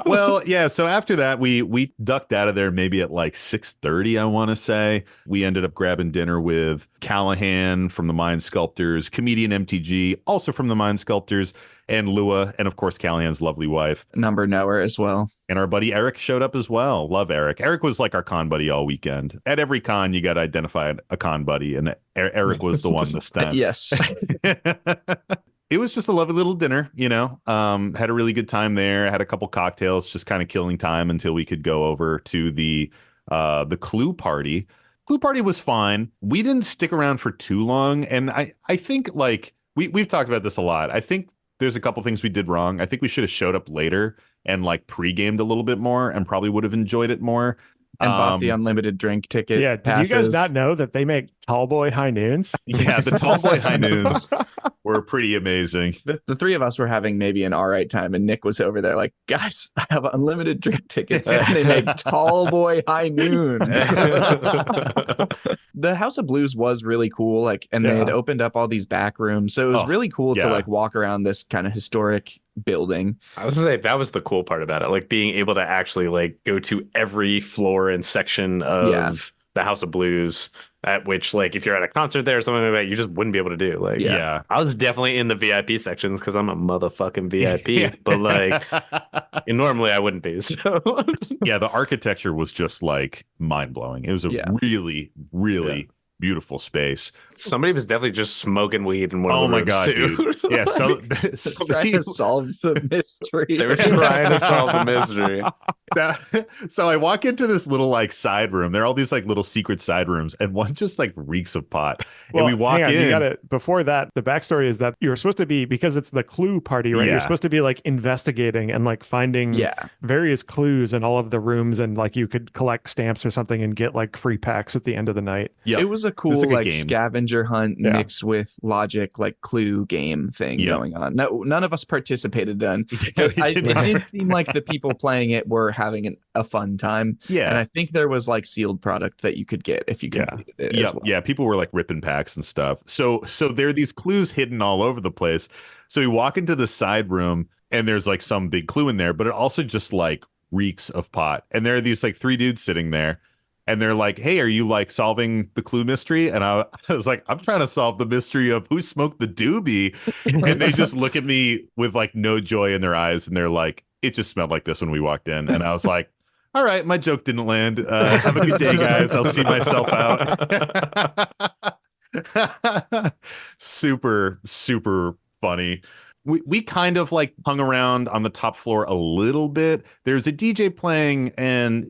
Well, yeah. So after that, we ducked out of there maybe at like 6:30, I want to say. We ended up grabbing dinner with Callahan from the Mind Sculptors, comedian MTG, also from the Mind Sculptors, and Lua, and of course Callahan's lovely wife. Number knower as well. And our buddy Eric showed up as well. Love Eric. Eric was like our con buddy all weekend. At every con, you got to identify a con buddy, and Eric was the one this time. Yes. It was just a lovely little dinner, had a really good time there. Had a couple cocktails, just kind of killing time until we could go over to the Clue party. Clue party was fine. We didn't stick around for too long, and I think like we've talked about this a lot. I think there's a couple things we did wrong. I think we should have showed up later and like pre-gamed a little bit more and probably would have enjoyed it more. And bought the unlimited drink ticket. Yeah, did you guys not know that they make Tall Boy High Noons? Yeah, the Tall Boy High Noons were pretty amazing. The 3 of us were having maybe an all right time, and Nick was over there like, guys, I have unlimited drink tickets, and they make Tall Boy High Noons. The House of Blues was really cool, and they had opened up all these back rooms, so it was really cool to like walk around this kind of historic building. I was gonna say that was the cool part about it, like being able to actually like go to every floor and section of the House of Blues, at which like if you're at a concert there or something like that, you just wouldn't be able to do. Like I was definitely in the VIP sections because I'm a motherfucking VIP, but like normally I wouldn't be. So yeah, the architecture was just like mind-blowing. It was a really beautiful space. Somebody was definitely just smoking weed in one of the rooms, god, too. dude. Yeah, so trying to solve the mystery. They were trying to solve the mystery. So I walk into this little like side room. There are all these like little secret side rooms, and one just like reeks of pot. Well, and we walk in. You gotta, before that, the backstory is that you're supposed to be, because it's the Clue party, right? Yeah. You're supposed to be like investigating and like finding various clues in all of the rooms, and like you could collect stamps or something and get like free packs at the end of the night. Yeah, it was a cool like scavenger hunt mixed with logic, like Clue game thing going on. No, none of us participated then. But it did seem like the people playing it were having a fun time. Yeah, and I think there was like sealed product that you could get if you completed it. Yeah, as well. Yeah. People were like ripping packs and stuff. So there are these clues hidden all over the place. So we walk into the side room, and there's like some big clue in there, but it also just like reeks of pot. And there are these like 3 dudes sitting there. And they're like, "Hey, are you like solving the clue mystery?" And I was like, "I'm trying to solve the mystery of who smoked the doobie." And they just look at me with like no joy in their eyes, and they're like, "It just smelled like this when we walked in." And I was like, "All right, my joke didn't land. Have a good day, guys. I'll see myself out." Super, super funny. We kind of like hung around on the top floor a little bit. There's a DJ playing, and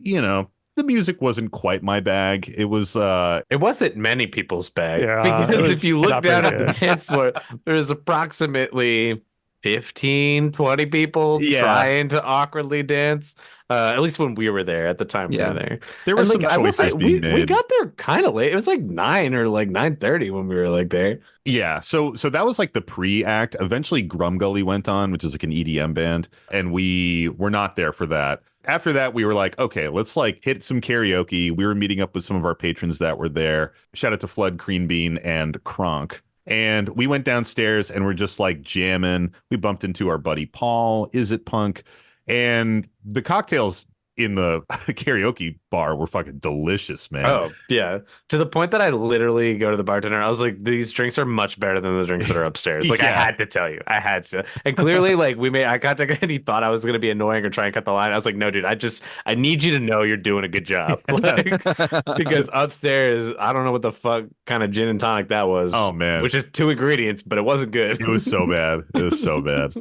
the music wasn't quite my bag. It was It wasn't many people's bag. Yeah, Because it if you was look not down very at the good. dance floor, there's approximately 15, 20 people Yeah. trying to awkwardly dance. At least when we were there, at the time we Yeah. were there. there were And some like I will say, choices being we made. got there kind of late. It was like 9 or like 9:30 when we were like there. Yeah, so that was like the pre-act. Eventually Grum Gully went on, which is like an EDM band, and we were not there for that. After that, we were like, okay, let's like hit some karaoke. We were meeting up with some of our patrons that were there. Shout out to Flood, Cream Bean, and Kronk. And we went downstairs and we're just like jamming. We bumped into our buddy Paul, Is It Punk, and the cocktails in the karaoke bar were fucking delicious, man. Oh, yeah. To the point that I literally go to the bartender. I was like, these drinks are much better than the drinks that are upstairs. Like, I Yeah. had to tell you. I had to. And clearly, like, we made eye contact and he thought I was going to be annoying or try and cut the line. I was like, no, dude, I need you to know you're doing a good job. Like, because upstairs, I don't know what the fuck kind of gin and tonic that was. Oh, man. Which is 2 ingredients, but it wasn't good. It was so bad. It was so bad.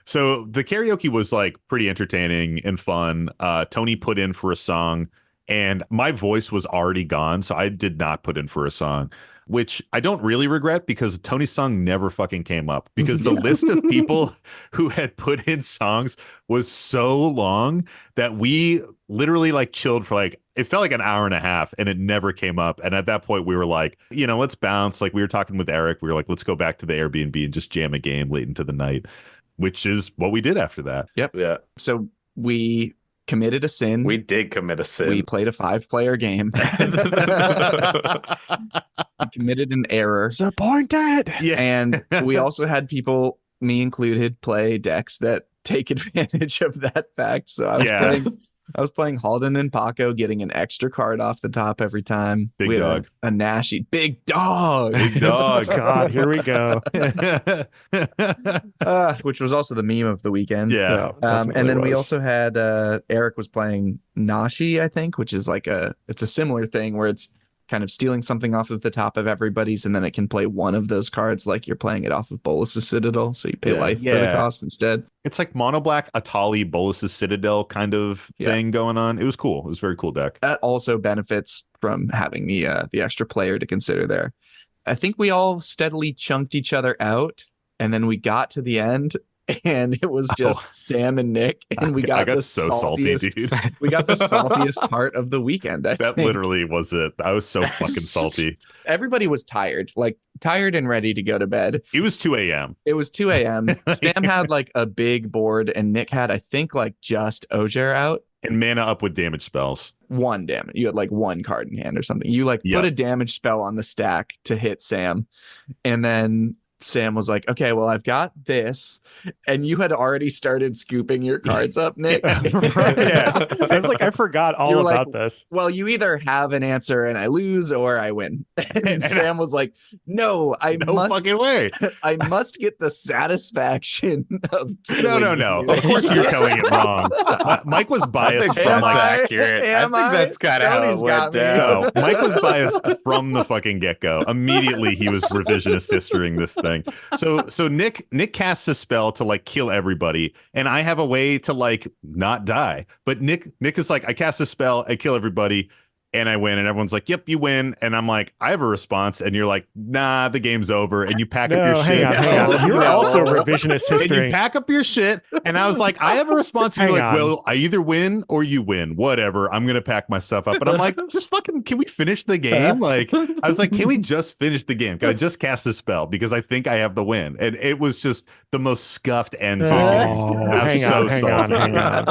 So the karaoke was like pretty entertaining and fun. Tony put in for a song, and my voice was already gone, so I did not put in for a song, which I don't really regret because Tony's song never fucking came up because the list of people who had put in songs was so long that we literally like chilled for like it felt like an hour and a half and it never came up. And at that point we were like, let's bounce. Like we were talking with Eric. We were like, let's go back to the Airbnb and just jam a game late into the night, which is what we did after that. Yeah. So we committed a sin. We did commit a sin. We played a 5-player game. We committed an error. Disappointed. Yeah. And we also had people, me included, play decks that take advantage of that fact. So I was playing Halden and Paco, getting an extra card off the top every time. Big We had dog. A Nashi. Big dog. Big dog. God, here we go. Which was also the meme of the weekend. Yeah. And then we also had Eric was playing Nashi, I think, which is like it's a similar thing where it's kind of stealing something off of the top of everybody's, and then it can play one of those cards like you're playing it off of Bolus's Citadel, so you pay life for the cost instead. It's like mono black Atali Bolus's Citadel kind of thing going on. It was cool. It was a very cool deck. That also benefits from having the extra player to consider there. I think we all steadily chunked each other out, and then we got to the end, and it was just Sam and Nick, and we got, I got the so salty, dude. We got the saltiest part of the weekend. I That think. literally was it. I was so fucking salty. Everybody was tired and ready to go to bed. It was 2 a.m. It was 2 a.m. Sam had like a big board, and Nick had, I think, like just Ojer out. And mana up with damage spells. 1 damage. You had like 1 card in hand or something. You like put a damage spell on the stack to hit Sam. And then Sam was like, okay, well, I've got this. And you had already started scooping your cards up, Nick. Yeah. I was like, I forgot all You're like, about this. well, you either have an answer and I lose or I win. And Sam was like, no, No fucking way. I must get the satisfaction of No. Of course you're telling it wrong. Mike was biased think from that's like accurate. Am I think that's kind of how Tony's it got went me. down. No, Mike was biased from the fucking get-go. Immediately he was revisionist historying this thing. So Nick casts a spell to like kill everybody, and I have a way to like not die. But Nick is like, I cast a spell, I kill everybody, and I win. And everyone's like, yep, you win. And I'm like, I have a response. And you're like, nah, the game's over. And you pack up your No, shit. hang on. You're also revisionist And you history. pack up your shit. And I was like, I have a response. And you're Hang like, on. well, I either win or you win. Whatever. I'm going to pack my stuff up. And I'm like, just fucking, can we finish the game? Like, I was like, can we just finish the game? Can I just cast a spell? Because I think I have the win. And it was just the most scuffed end to a game. Oh, I was so salty.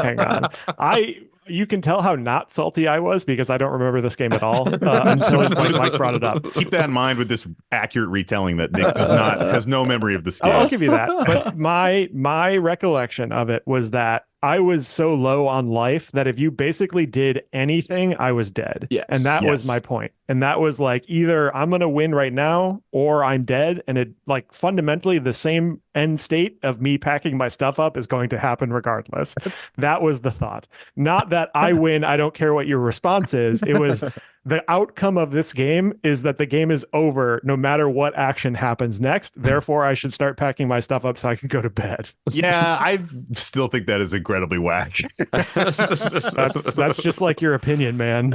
hang on. You can tell how not salty I was because I don't remember this game at all until Mike brought it up. Keep that in mind with this accurate retelling that Nick has no memory of this game. I'll give you that. But my recollection of it was that I was so low on life that if you basically did anything, I was dead. Yes. And that was Yes. my point. And that was like either I'm going to win right now or I'm dead. And it like fundamentally the same end state of me packing my stuff up is going to happen regardless. That was the thought. Not that I win, I don't care what your response is. It was the outcome of this game is that the game is over no matter what action happens next. Therefore, I should start packing my stuff up so I can go to bed. Yeah, I still think that is incredibly whack. That's just like your opinion, man.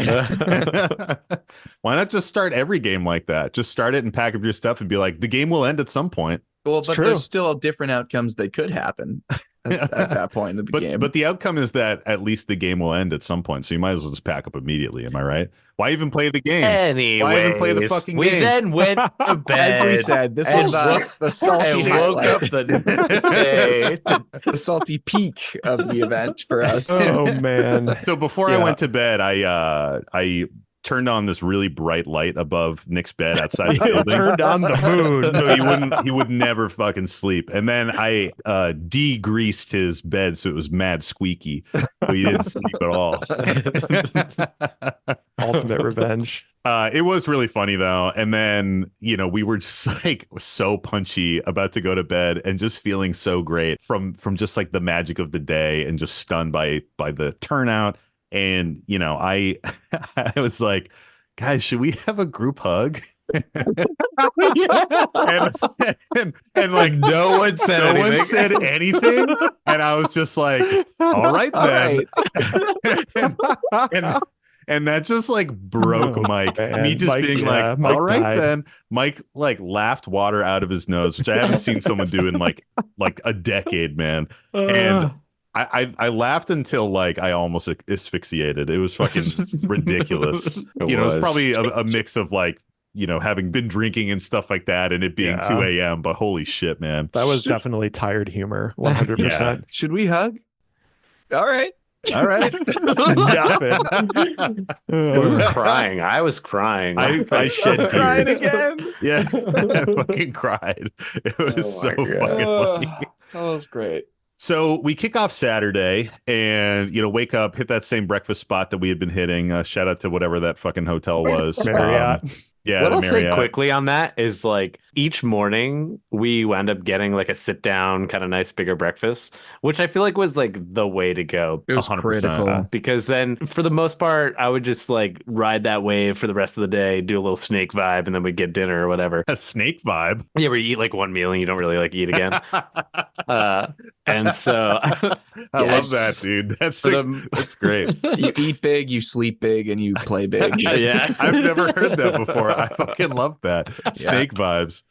Why not just start every game like that? Just start it and pack up your stuff and be like, the game will end at some point. Well, It's but true. there's still different outcomes that could happen at that point of the game. But the outcome is that at least the game will end at some point. So you might as well just pack up immediately. Am I right? Why even play the game? Why even play the Anyways, fucking we game? then went to bed. As we said, this was the salty and woke highlight, up the day. the salty peak of the event for us. Oh man. So before I Yeah. went to bed, I turned on this really bright light above Nick's bed outside the It building. turned on the moon. So he would never fucking sleep. And then I de-greased his bed so it was mad squeaky. So he didn't sleep at all. Ultimate revenge. It was really funny though. And then, we were just like so punchy about to go to bed and just feeling so great from just like the magic of the day and just stunned by the turnout. And, I was like, guys, should we have a group hug? and like No one said no anything. one said anything. And I was just like, all right All then. right. And that just like broke Oh, Mike. man. Me just Mike, being yeah, like, Mike all right died. then. Mike like laughed water out of his nose, which I haven't seen someone do in like a decade, man. And I laughed until like I almost asphyxiated. It was fucking ridiculous. It's probably a mix of like, having been drinking and stuff like that and it being Yeah. 2 a.m. But holy shit, man. That was definitely tired humor. 100%. Should we hug? All right. All right. Nothing. We were crying. I was crying. I shed Crying tears. again. Yeah, I fucking cried. It was Oh so my God. fucking funny. That was great. So we kick off Saturday and, wake up, hit that same breakfast spot that we had been hitting. Shout out to whatever that fucking hotel was. Marriott. Yeah, What the I'll say Marriott. quickly on that is like each morning we wound up getting like a sit down kind of nice bigger breakfast, which I feel like was like the way to go. It was 100%. critical. Because then for the most part, I would just like ride that wave for the rest of the day, do a little snake vibe, and then we'd get dinner or whatever. A snake vibe. Yeah, where you eat like one meal and you don't really like eat again. And so I love Yes. that, dude. That's for like, the, that's great. You eat big, you sleep big, and you play big. yeah. I've never heard that before. I fucking love that. Snake vibes.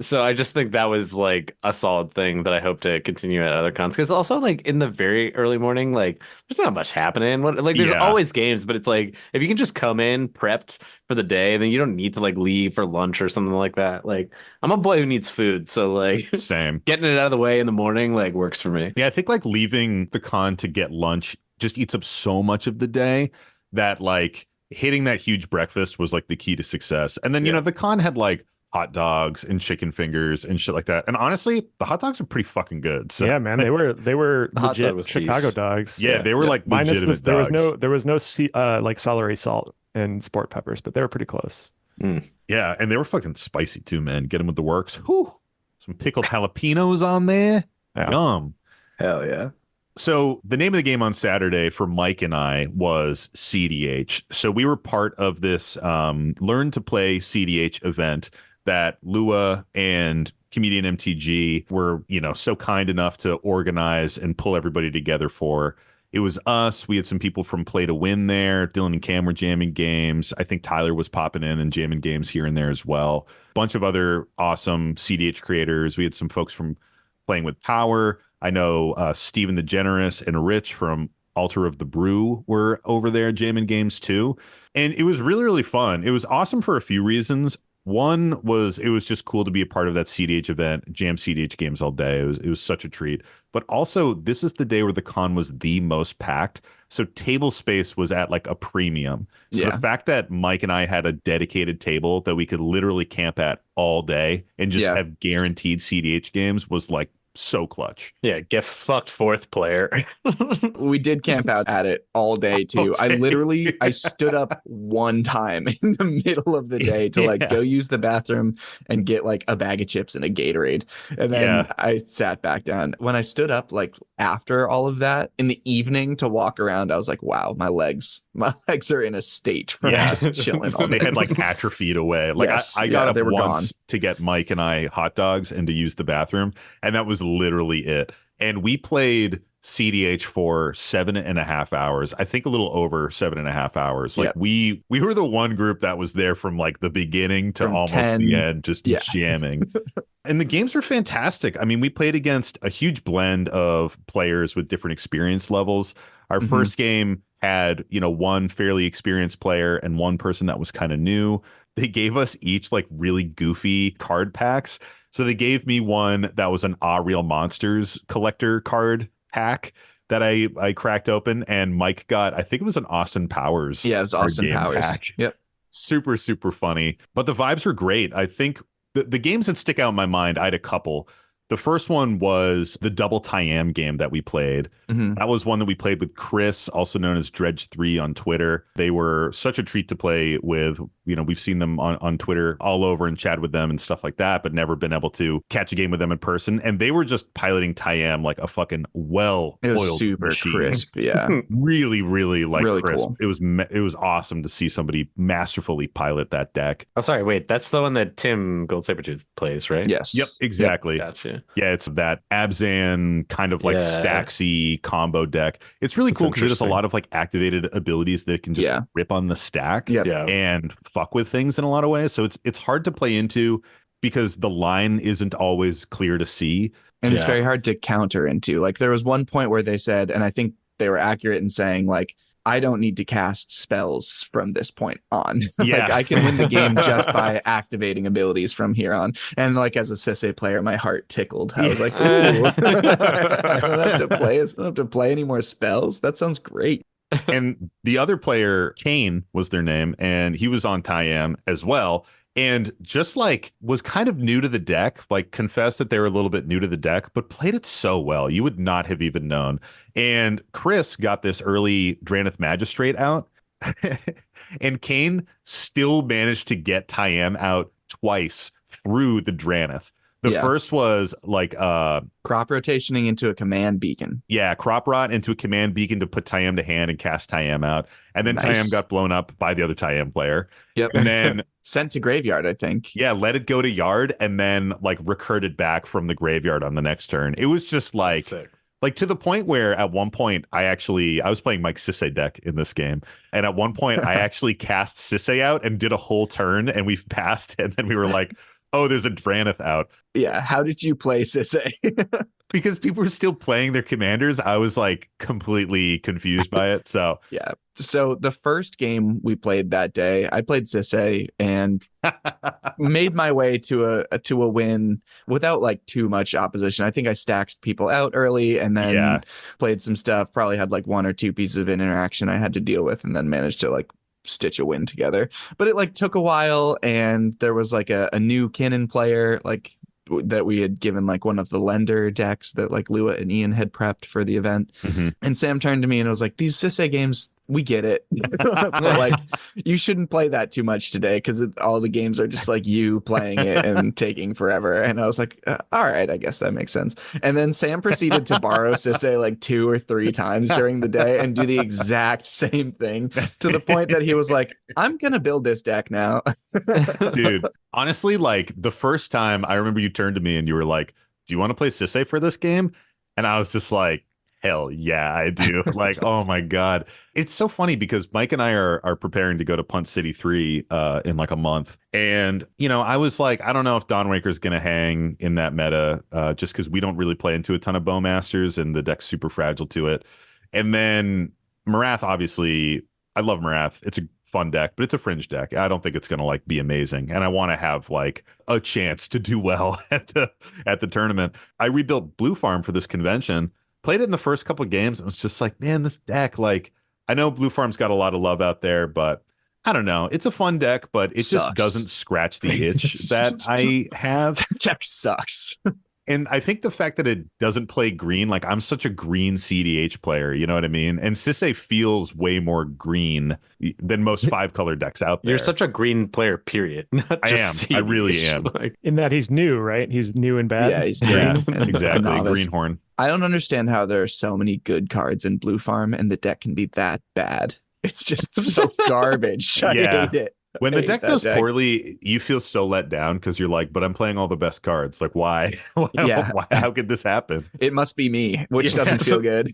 So I just think that was like a solid thing that I hope to continue at other cons. Because also like in the very early morning, like there's not much happening. Like there's Yeah. always games, but it's like if you can just come in prepped for the day, then you don't need to like leave for lunch or something like that. Like I'm a boy who needs food, so like Same. getting it out of the way in the morning like works for me. Yeah, I think like leaving the con to get lunch just eats up so much of the day that like hitting that huge breakfast was like the key to success. And then, the con had like hot dogs and chicken fingers and shit like that. And honestly, the hot dogs are pretty fucking good. So Yeah, man, they were The hot dog legit was Chicago cheese. dogs. yeah, they were like Minus legitimate this, there was dogs. no like celery salt and sport peppers, but they were pretty close. Yeah, and they were fucking spicy too, man. Get them with the works. Whew. Some pickled jalapenos on there. Yeah. Yum. Hell yeah. So the name of the game on Saturday for Mike and I was CDH. So we were part of this Learn to Play CDH event that Lua and Comedian MTG were, so kind enough to organize and pull everybody together for. It was us. We had some people from Play to Win there. Dylan and Cam were jamming games. I think Tyler was popping in and jamming games here and there as well. Bunch of other awesome CDH creators. We had some folks from Playing with Power. I know Steven the Generous and Rich from Altar of the Brew were over there jamming games too. And it was really, really fun. It was awesome for a few reasons. One was it was just cool to be a part of that CDH event, jam CDH games all day. It was such a treat. But also, this is the day where the con was the most packed. So table space was at like a premium. So Yeah. the fact that Mike and I had a dedicated table that we could literally camp at all day and just Yeah. have guaranteed CDH games was like so clutch. Yeah, get fucked fourth player. We did camp out at it all day too. All day. I stood up one time in the middle of the day to like Yeah. go use the bathroom and get like a bag of chips and a Gatorade. And then Yeah. I sat back down. When I stood up like after all of that in the evening to walk around, I was like, wow, my legs are in a state from Yeah. just chilling all They day. had like atrophied away. Like Yes, I got yeah, up they were once to get Mike and I hot dogs and to use the bathroom, and that was literally it. And we played CDH for 7.5 hours. I think a little over 7.5 hours. Like Yep. we were the one group that was there from like the beginning to From almost 10, the end, just yeah. jamming. And the games were fantastic. I mean, we played against a huge blend of players with different experience levels. Our Mhm. first game had, one fairly experienced player and one person that was kind of new. They gave us each like really goofy card packs. So they gave me one that was an Real Monsters collector card pack that I cracked open, and Mike got, I think it was an Austin Powers. Yeah, it was card Austin game Powers. pack. Yep. Super, super funny. But the vibes were great. I think the games that stick out in my mind, I had a couple. The first one was the double Tyam game that we played. Mhm. That was one that we played with Chris, also known as Dredge3 on Twitter. They were such a treat to play with. We've seen them on Twitter all over and chat with them and stuff like that, but never been able to catch a game with them in person. And they were just piloting Tyam like a fucking It was well-oiled super machine. crisp. Yeah. Really, really like Really crisp. cool. It was awesome to see somebody masterfully pilot that deck. Oh, sorry. Wait, that's the one that Tim Gold Sabertooth plays, right? Yes. Yep, exactly. Gotcha. Yeah, it's that Abzan kind of like Yeah. Staxy combo deck. It's really That's cool because it has a interesting. lot of like activated abilities that can just Yeah. rip on the stack Yep. Yeah. and fuck with things in a lot of ways. So it's hard to play into because the line isn't always clear to see. And it's Yeah. very hard to counter into. Like there was one point where they said, and I think they were accurate in saying, like, I don't need to cast spells from this point on. Yeah. Like I can win the game just by activating abilities from here on. And like as a Sisse player, my heart tickled. I was like, ooh, I don't have to play any more spells. That sounds great. And the other player, Kane was their name, and he was on Tyam as well. And just like was kind of new to the deck, like confessed that they were a little bit new to the deck, but played it so well. You would not have even known. And Chris got this early Draneth Magistrate out, and Kane still managed to get Tyam out twice through the Draneth. The Yeah. first was like Crop rotationing into a command beacon. crop rot into a command beacon to put Tyam to hand and cast Tyam out. And then Nice. Tyam got blown up by the other Tyam player. Yep. And then Sent to graveyard, I think. let it go to yard and then like recurred it back from the graveyard on the next turn. It was just Sick. like to the point where at one point I was playing Mike Sisse deck in this game. And at one point I actually cast Sisse out and did a whole turn and we passed. And then we were like, oh, there's a Draneth out. Yeah. How did you play Sisse? Because people were still playing their commanders. I was like completely confused by it. So Yeah. So the first game we played that day, I played Sisse and made my way to a win without like too much opposition. I think I stacked people out early and then Yeah. played some stuff, probably had like one or two pieces of interaction I had to deal with and then managed to like stitch a win together. But it like took a while and there was like a new Kinnan player like that we had given like one of the lender decks that like Lua and Ian had prepped for the event. Mhm. And Sam turned to me and was like, these Sisse games, we get it. But like, you shouldn't play that too much today because all the games are just like you playing it and taking forever. And I was like, all right, I guess that makes sense. And then Sam proceeded to borrow Sisse like 2 or 3 times during the day and do the exact same thing to the point that he was like, I'm going to build this deck now. Dude, honestly, like the first time I remember you turned to me and you were like, do you want to play Sisse for this game? And I was just like, hell yeah, I do. Like, oh my God. It's so funny because Mike and I are preparing to go to Punt City 3 in like a month. And, I was like, I don't know if Dawnwaker's going to hang in that meta just because we don't really play into a ton of Bowmasters and the deck's super fragile to it. And then Marath, obviously, I love Marath. It's a fun deck, but it's a fringe deck. I don't think it's going to like be amazing. And I want to have like a chance to do well at the tournament. I rebuilt Blue Farm for this convention. Played it in the first couple of games and was just like, man, this deck, like, I know Blue Farm's got a lot of love out there, but I don't know. It's a fun deck, but it just Sucks. doesn't scratch the itch that I have. Deck sucks. And I think the fact that it doesn't play green, like I'm such a green CDH player, you know what I mean? And Sisay feels way more green than most 5-color decks out You're there. such a green player, period. Not I just am. I really CDH. am. Like, In that he's new, right? He's new and bad. Yeah, he's Yeah, green and a exactly. novice. Greenhorn. I don't understand how there are so many good cards in Blue Farm and the deck can be that bad. It's just so garbage. I Yeah. hate it. When I the hate deck that does deck. poorly, you feel so let down because you're like, but I'm playing all the best cards. Like, why? Yeah. How could this happen? It must be me, which Yeah. doesn't feel good.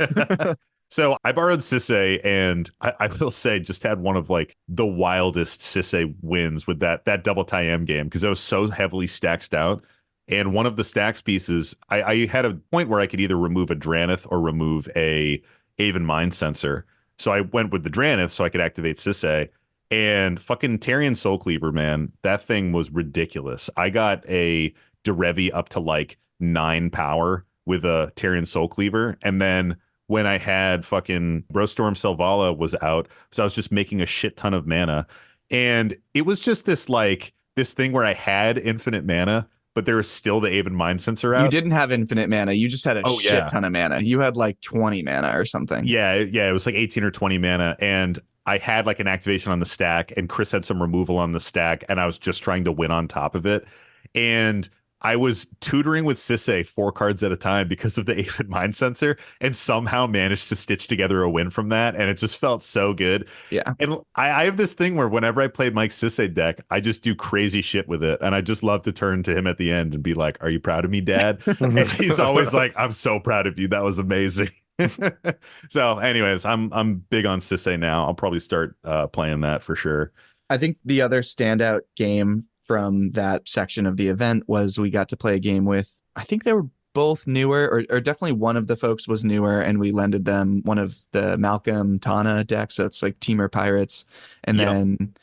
So I borrowed Sisay, and I will say just had one of like the wildest Sisay wins with that double tie M game because I was so heavily stacked out. And one of the stacks pieces, I had a point where I could either remove a Dranith or remove a Aven Mind Sensor. So I went with the Dranith so I could activate Sisay. And fucking Tarian Soul Cleaver, man, that thing was ridiculous. I got a Derevi up to like 9 power with a Tarian Soul Cleaver. And then when I had fucking Brostorm Selvala was out, so I was just making a shit ton of mana. And it was just this thing where I had infinite mana, but there was still the Aven Mind Sensor out. You didn't have infinite mana. You just had a Oh, shit yeah. ton of mana. You had like 20 mana or something. Yeah, it was like 18 or 20 mana. And I had like an activation on the stack, and Chris had some removal on the stack, and I was just trying to win on top of it. And I was tutoring with Sisay 4 cards at a time because of the Avid Mind Sensor, and somehow managed to stitch together a win from that. And it just felt so good. Yeah. And I have this thing where whenever I play Mike's Sisay deck, I just do crazy shit with it. And I just love to turn to him at the end and be like, "Are you proud of me, Dad?" And he's always like, "I'm so proud of you. That was amazing." So anyways, I'm big on Sisay now. I'll probably start playing that for sure. I think the other standout game from that section of the event was we got to play a game with, I think they were both newer, or definitely one of the folks was newer, and we lended them one of the Malcolm Tana decks. So it's like Teamer Pirates. And Yep. then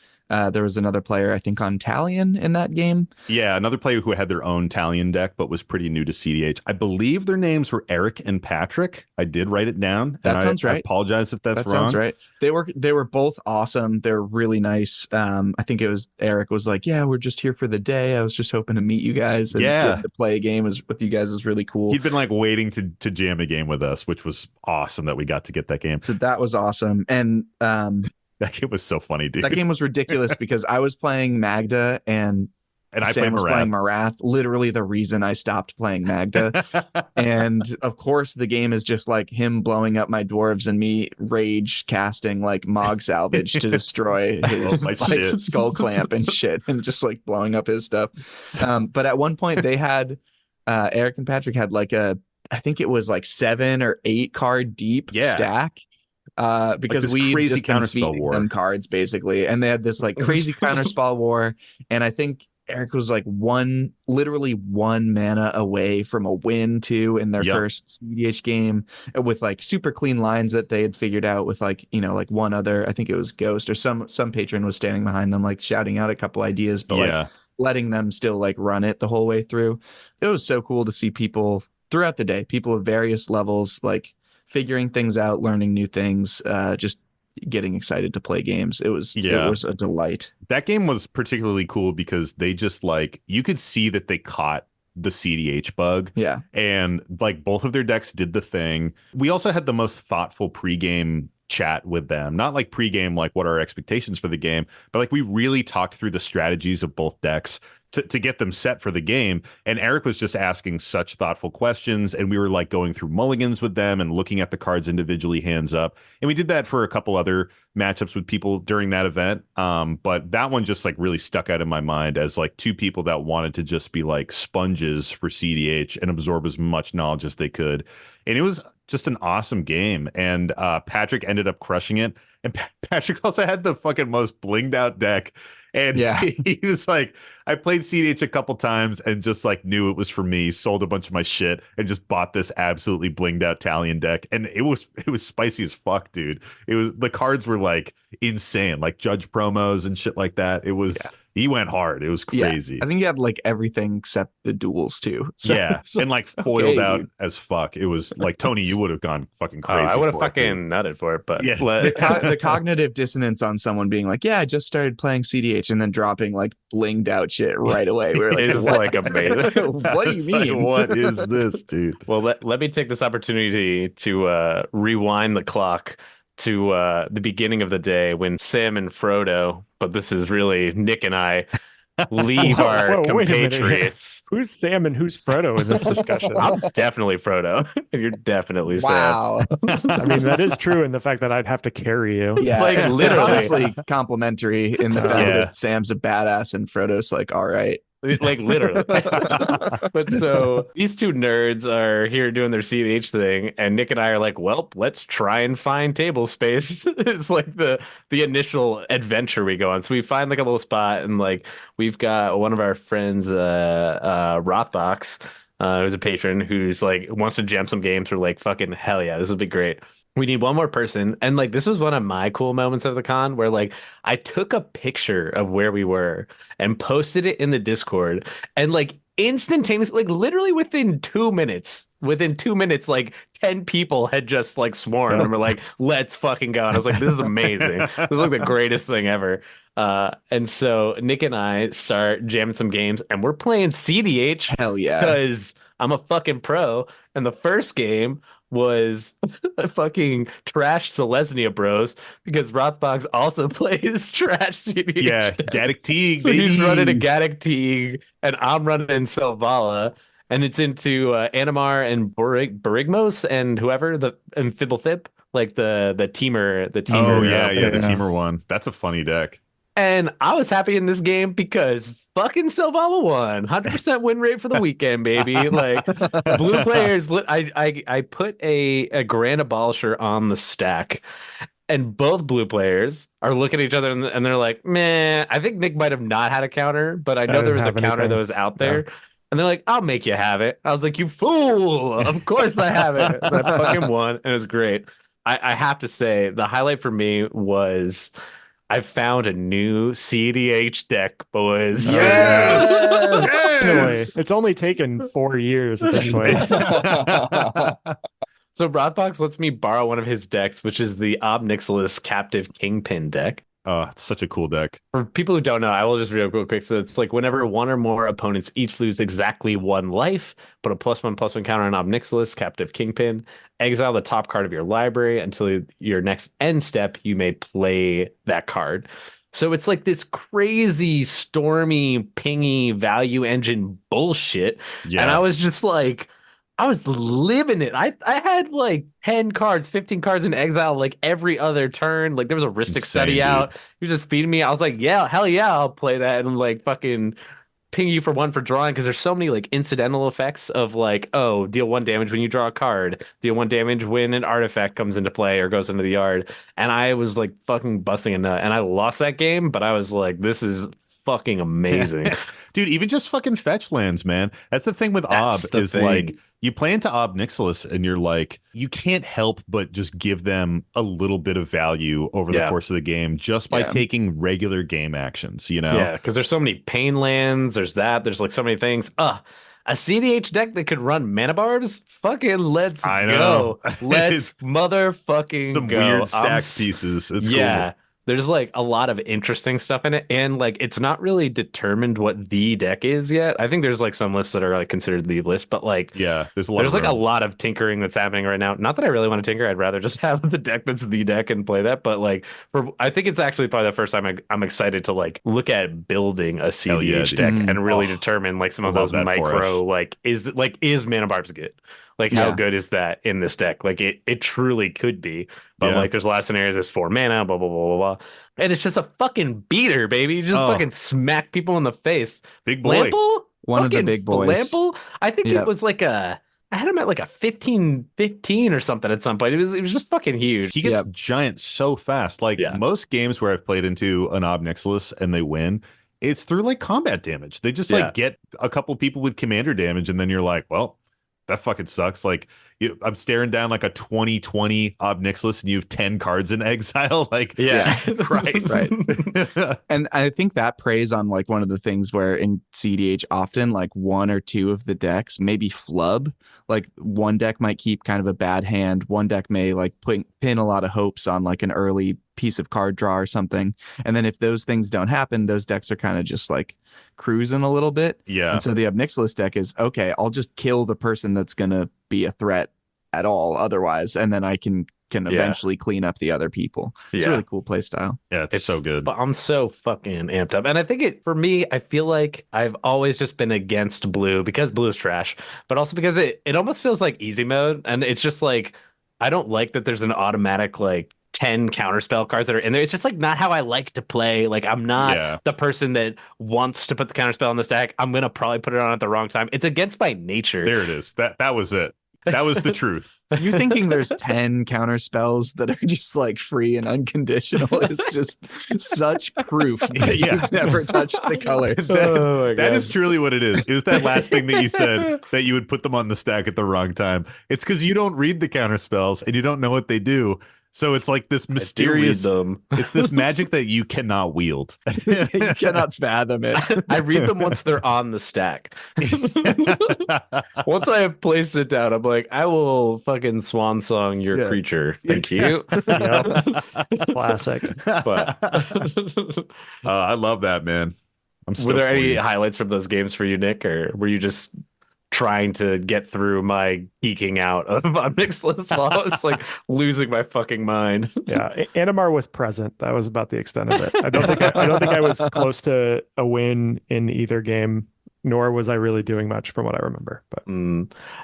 there was another player, I think, on Talion in that game. Yeah, another player who had their own Talion deck but was pretty new to CDH. I believe their names were Eric and Patrick. I did write it down. That sounds I right. apologize if that's That wrong. sounds right. They were both awesome. They're really nice. I think it was Eric was like, "Yeah, we're just here for the day. I was just hoping to meet you guys and Yeah. getting to play a game with you guys was really cool." He'd been like waiting to jam a game with us, which was awesome that we got to get that game. So that was awesome. And That game was so funny, dude. that game was ridiculous because I was playing Magda and And I Sam played was playing Marath. Literally the reason I stopped playing Magda. Marath. And of course, the game is just like him blowing up my dwarves and me rage casting like Mog Salvage to destroy his my like, shit. skull clamp and shit, and just like blowing up his stuff. But at one point, they had Eric and Patrick had like I think it was like 7 or 8 card deep stack. Because this we crazy just been counterspell feeding war. them cards basically, and they had this like crazy counterspell war, and I think Eric was like literally 1 mana away from a win too in their first CDH game with like super clean lines that they had figured out with like, you know, like one other, I think it was Ghost or some patron was standing behind them like shouting out a couple ideas, but like letting them still like run it the whole way through. It was so cool to see people throughout the day, people of various levels, like figuring things out, learning new things, just getting excited to play games. It was a delight. That game was particularly cool because they just like, you could see that they caught the CDH bug. Yeah. And like both of their decks did the thing. We also had the most thoughtful pregame chat with them. Not like pregame, like what are our expectations for the game, but like we really talked through the strategies of both decks to get them set for the game. And Eric was just asking such thoughtful questions, and we were like going through mulligans with them and looking at the cards individually hands up. And we did that for a couple other matchups with people during that event. But that one just like really stuck out in my mind as like 2 people that wanted to just be like sponges for CDH and absorb as much knowledge as they could. And it was just an awesome game. And Patrick ended up crushing it. And Patrick also had the fucking most blinged out deck. And he was like, I played CDH a couple times and just like knew it was for me, sold a bunch of my shit and just bought this absolutely blinged out Talion deck. And it was spicy as fuck, dude. The cards were like insane, like judge promos and shit like that. It was He went hard. It was crazy. I think he had like everything except the duels too. So Yeah, it's like, and like foiled okay, out dude. as fuck. It was like Tony, you would have gone fucking Oh, I crazy would have for it, dude. fucking nutted for it, but Yes. The cognitive dissonance on someone being like, yeah, I just started playing CDH and then dropping like blinged out shit right away. We're like, It's what? like amazing. What do you It's like, mean? what is this, dude? Well, let me take this opportunity to rewind the clock to the beginning of the day when Sam and Frodo, but this is really Nick and I, leave our Whoa, wait a minute here. compatriots. Who's Sam and who's Frodo in this discussion? I'm definitely Frodo, and you're definitely Wow. I mean, that is true in the fact that I'd have to carry you. Yeah, Like, it's literally. honestly complimentary in the fact Yeah. that Sam's a badass and Frodo's like, all right. Sam. Like literally. But so these two nerds are here doing their CDH thing, and Nick and I are like, well, let's try and find table space. It's like the initial adventure we go on. So we find like a little spot, and like we've got one of our friends, Rothbox, who's a patron who's like wants to jam some games. We're like, fucking hell yeah, this would be great. We need one more person. And like this was one of my cool moments of the con where like I took a picture of where we were and posted it in the Discord, and like instantaneously, like literally within 2 minutes, like 10 people had just like swarmed and were like, let's fucking go. And I was like, this is amazing. This is like the greatest thing ever. And so Nick and I start jamming some games, and we're playing CDH Hell yeah. because I'm a fucking pro. And the first game was fucking trash Selesnya Bros because Rothbox also plays trash CDH. Yeah, deck. Gaddock Teague, So baby. he's running a Gaddock Teague, and I'm running in Selvala, and it's into Animar and Barigmos and whoever and Fibblethip, like the teamer. Oh yeah, yeah, the Yeah. teamer one. That's a funny deck. And I was happy in this game because fucking Selvala won. 100% win rate for the weekend, baby. Like blue players, I put a Grand Abolisher on the stack, and both blue players are looking at each other and they're like, man, I think Nick might have not had a counter, but I know didn't there was a have counter anything. that was out there. And they're like, I'll make you have it. I was like, you fool. Of course I have it. And I fucking won. And it was great. I have to say, the highlight for me was I found a new CDH deck, boys. Yes! Anyway, it's only taken 4 years at this point. So Rothbox lets me borrow one of his decks, which is the Obnixilis Captive Kingpin deck. Oh, it's such a cool deck. For people who don't know, I will just read it real quick. So it's like whenever one or more opponents each lose exactly 1 life, put a +1/+1 counter on Obnixilis, Captive Kingpin, exile the top card of your library until your next end step, you may play that card. So it's like this crazy, stormy, pingy value engine bullshit. Yeah. And I was just like, I was living it. I had like 10 cards, 15 cards in exile, like every other turn. Like there was a Ristic insane, study dude. out. You're just feeding me. I was like, yeah, hell yeah, I'll play that and like fucking ping you for 1 for drawing because there's so many like incidental effects of like, oh, deal 1 damage when you draw a card, deal 1 damage when an artifact comes into play or goes into the yard. And I was like fucking busting a nut. And I lost that game, but I was like, this is fucking amazing. Dude, even just fucking fetch lands, man. That's the thing with That's Ob the is thing. like you play into Obnixilis and you're like, you can't help but just give them a little bit of value over the Yeah. course of the game just by Yeah. taking regular game actions, you know? Yeah, because there's so many pain lands. There's so many things. A CDH deck that could run mana barbs? Fucking let's I know. go. Let's motherfucking Some go. weird I'm stack s- pieces. It's yeah. cool. There's like a lot of interesting stuff in it, and like it's not really determined what the deck is yet. I think there's like some lists that are like considered the list, but like Yeah, there's a lot there's of like a room. lot of tinkering that's happening right now. Not that I really want to tinker. I'd rather just have the deck that's the deck and play that. But like I think it's actually probably the first time I'm excited to like look at building a Hell yeah, CDH dude. deck Mm. and really Oh, determine like some I of love those that for us. micro is mana barbs good? Like how Yeah. good is that in this deck? Like it truly could be. But Yeah. like there's a lot of scenarios that's 4 mana, blah blah blah blah blah. And it's just a fucking beater, baby. You just Oh. fucking smack people in the face. Big boy. Flample? One of the Fucking big boys. Flample? I think Yep. it was like I had him at like a 15 or something at some point. It was just fucking huge. He gets Yep. giant so fast. Like Yeah. most games where I've played into an Obnixilis and they win, it's through like combat damage. They just Yeah. like get a couple people with commander damage, and then you're like, well, that fucking sucks. Like I'm staring down like a 2020 Ob Nixilis and you have 10 cards in exile. Like, Yeah. Jesus Christ. Right. And I think that preys on like one of the things where in CDH often like one or two of the decks maybe flub. Like one deck might keep kind of a bad hand. One deck may like pin a lot of hopes on like an early piece of card draw or something. And then if those things don't happen, those decks are kind of just like cruising a little bit. Yeah. And so the Ob Nixilis deck is, okay, I'll just kill the person that's going to be a threat at all otherwise. And then I can eventually clean up the other people. It's a really cool play style. Yeah, it's so good. I'm so fucking amped up. And I think for me, I feel like I've always just been against blue because blue is trash, but also because it almost feels like easy mode. And it's just like, I don't like that there's an automatic like 10 counterspell cards that are in there. It's just like not how I like to play. Like I'm not the person that wants to put the counterspell in the stack. I'm going to probably put it on at the wrong time. It's against my nature. There it is. That was it. That was the truth. You thinking there's 10 counter spells that are just like free and unconditional is just such proof that you've never touched the colors. That is truly what it is. It was that last thing that you said that you would put them on the stack at the wrong time. It's because you don't read the counter spells and you don't know what they do. So it's like this mysterious, it's this magic that you cannot wield. You cannot fathom it. I read them once they're on the stack. Once I have placed it down, I'm like, I will fucking swan song your creature. Thank you. Classic. But I love that, man. Were there any highlights from those games for you, Nick, or were you just trying to get through my geeking out of Nixilis while it's like losing my fucking mind? Yeah, Animar was present. That was about the extent of it. I don't think I was close to a win in either game, nor was I really doing much from what I remember. But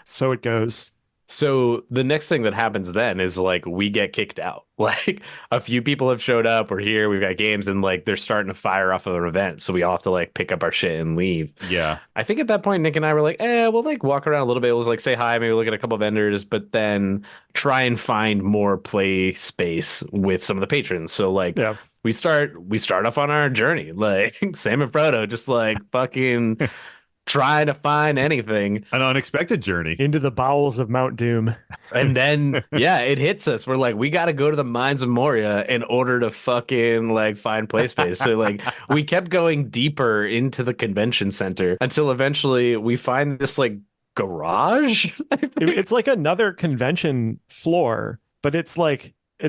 so it goes. So the next thing that happens then is like we get kicked out. Like a few people have showed up. We're here. We've got games, and like they're starting to fire off of an event. So we all have to like pick up our shit and leave. Yeah. I think at that point, Nick and I were like, we'll like walk around a little bit. We'll like say hi, maybe look at a couple vendors, but then try and find more play space with some of the patrons. So like we start off on our journey, like Sam and Frodo, just like fucking trying to find anything. An unexpected journey into the bowels of Mount Doom. And then it hits us. We're like, we got to go to the Mines of Moria in order to fucking like find play space. So like we kept going deeper into the convention center until eventually we find this like garage. It's like another convention floor, but it's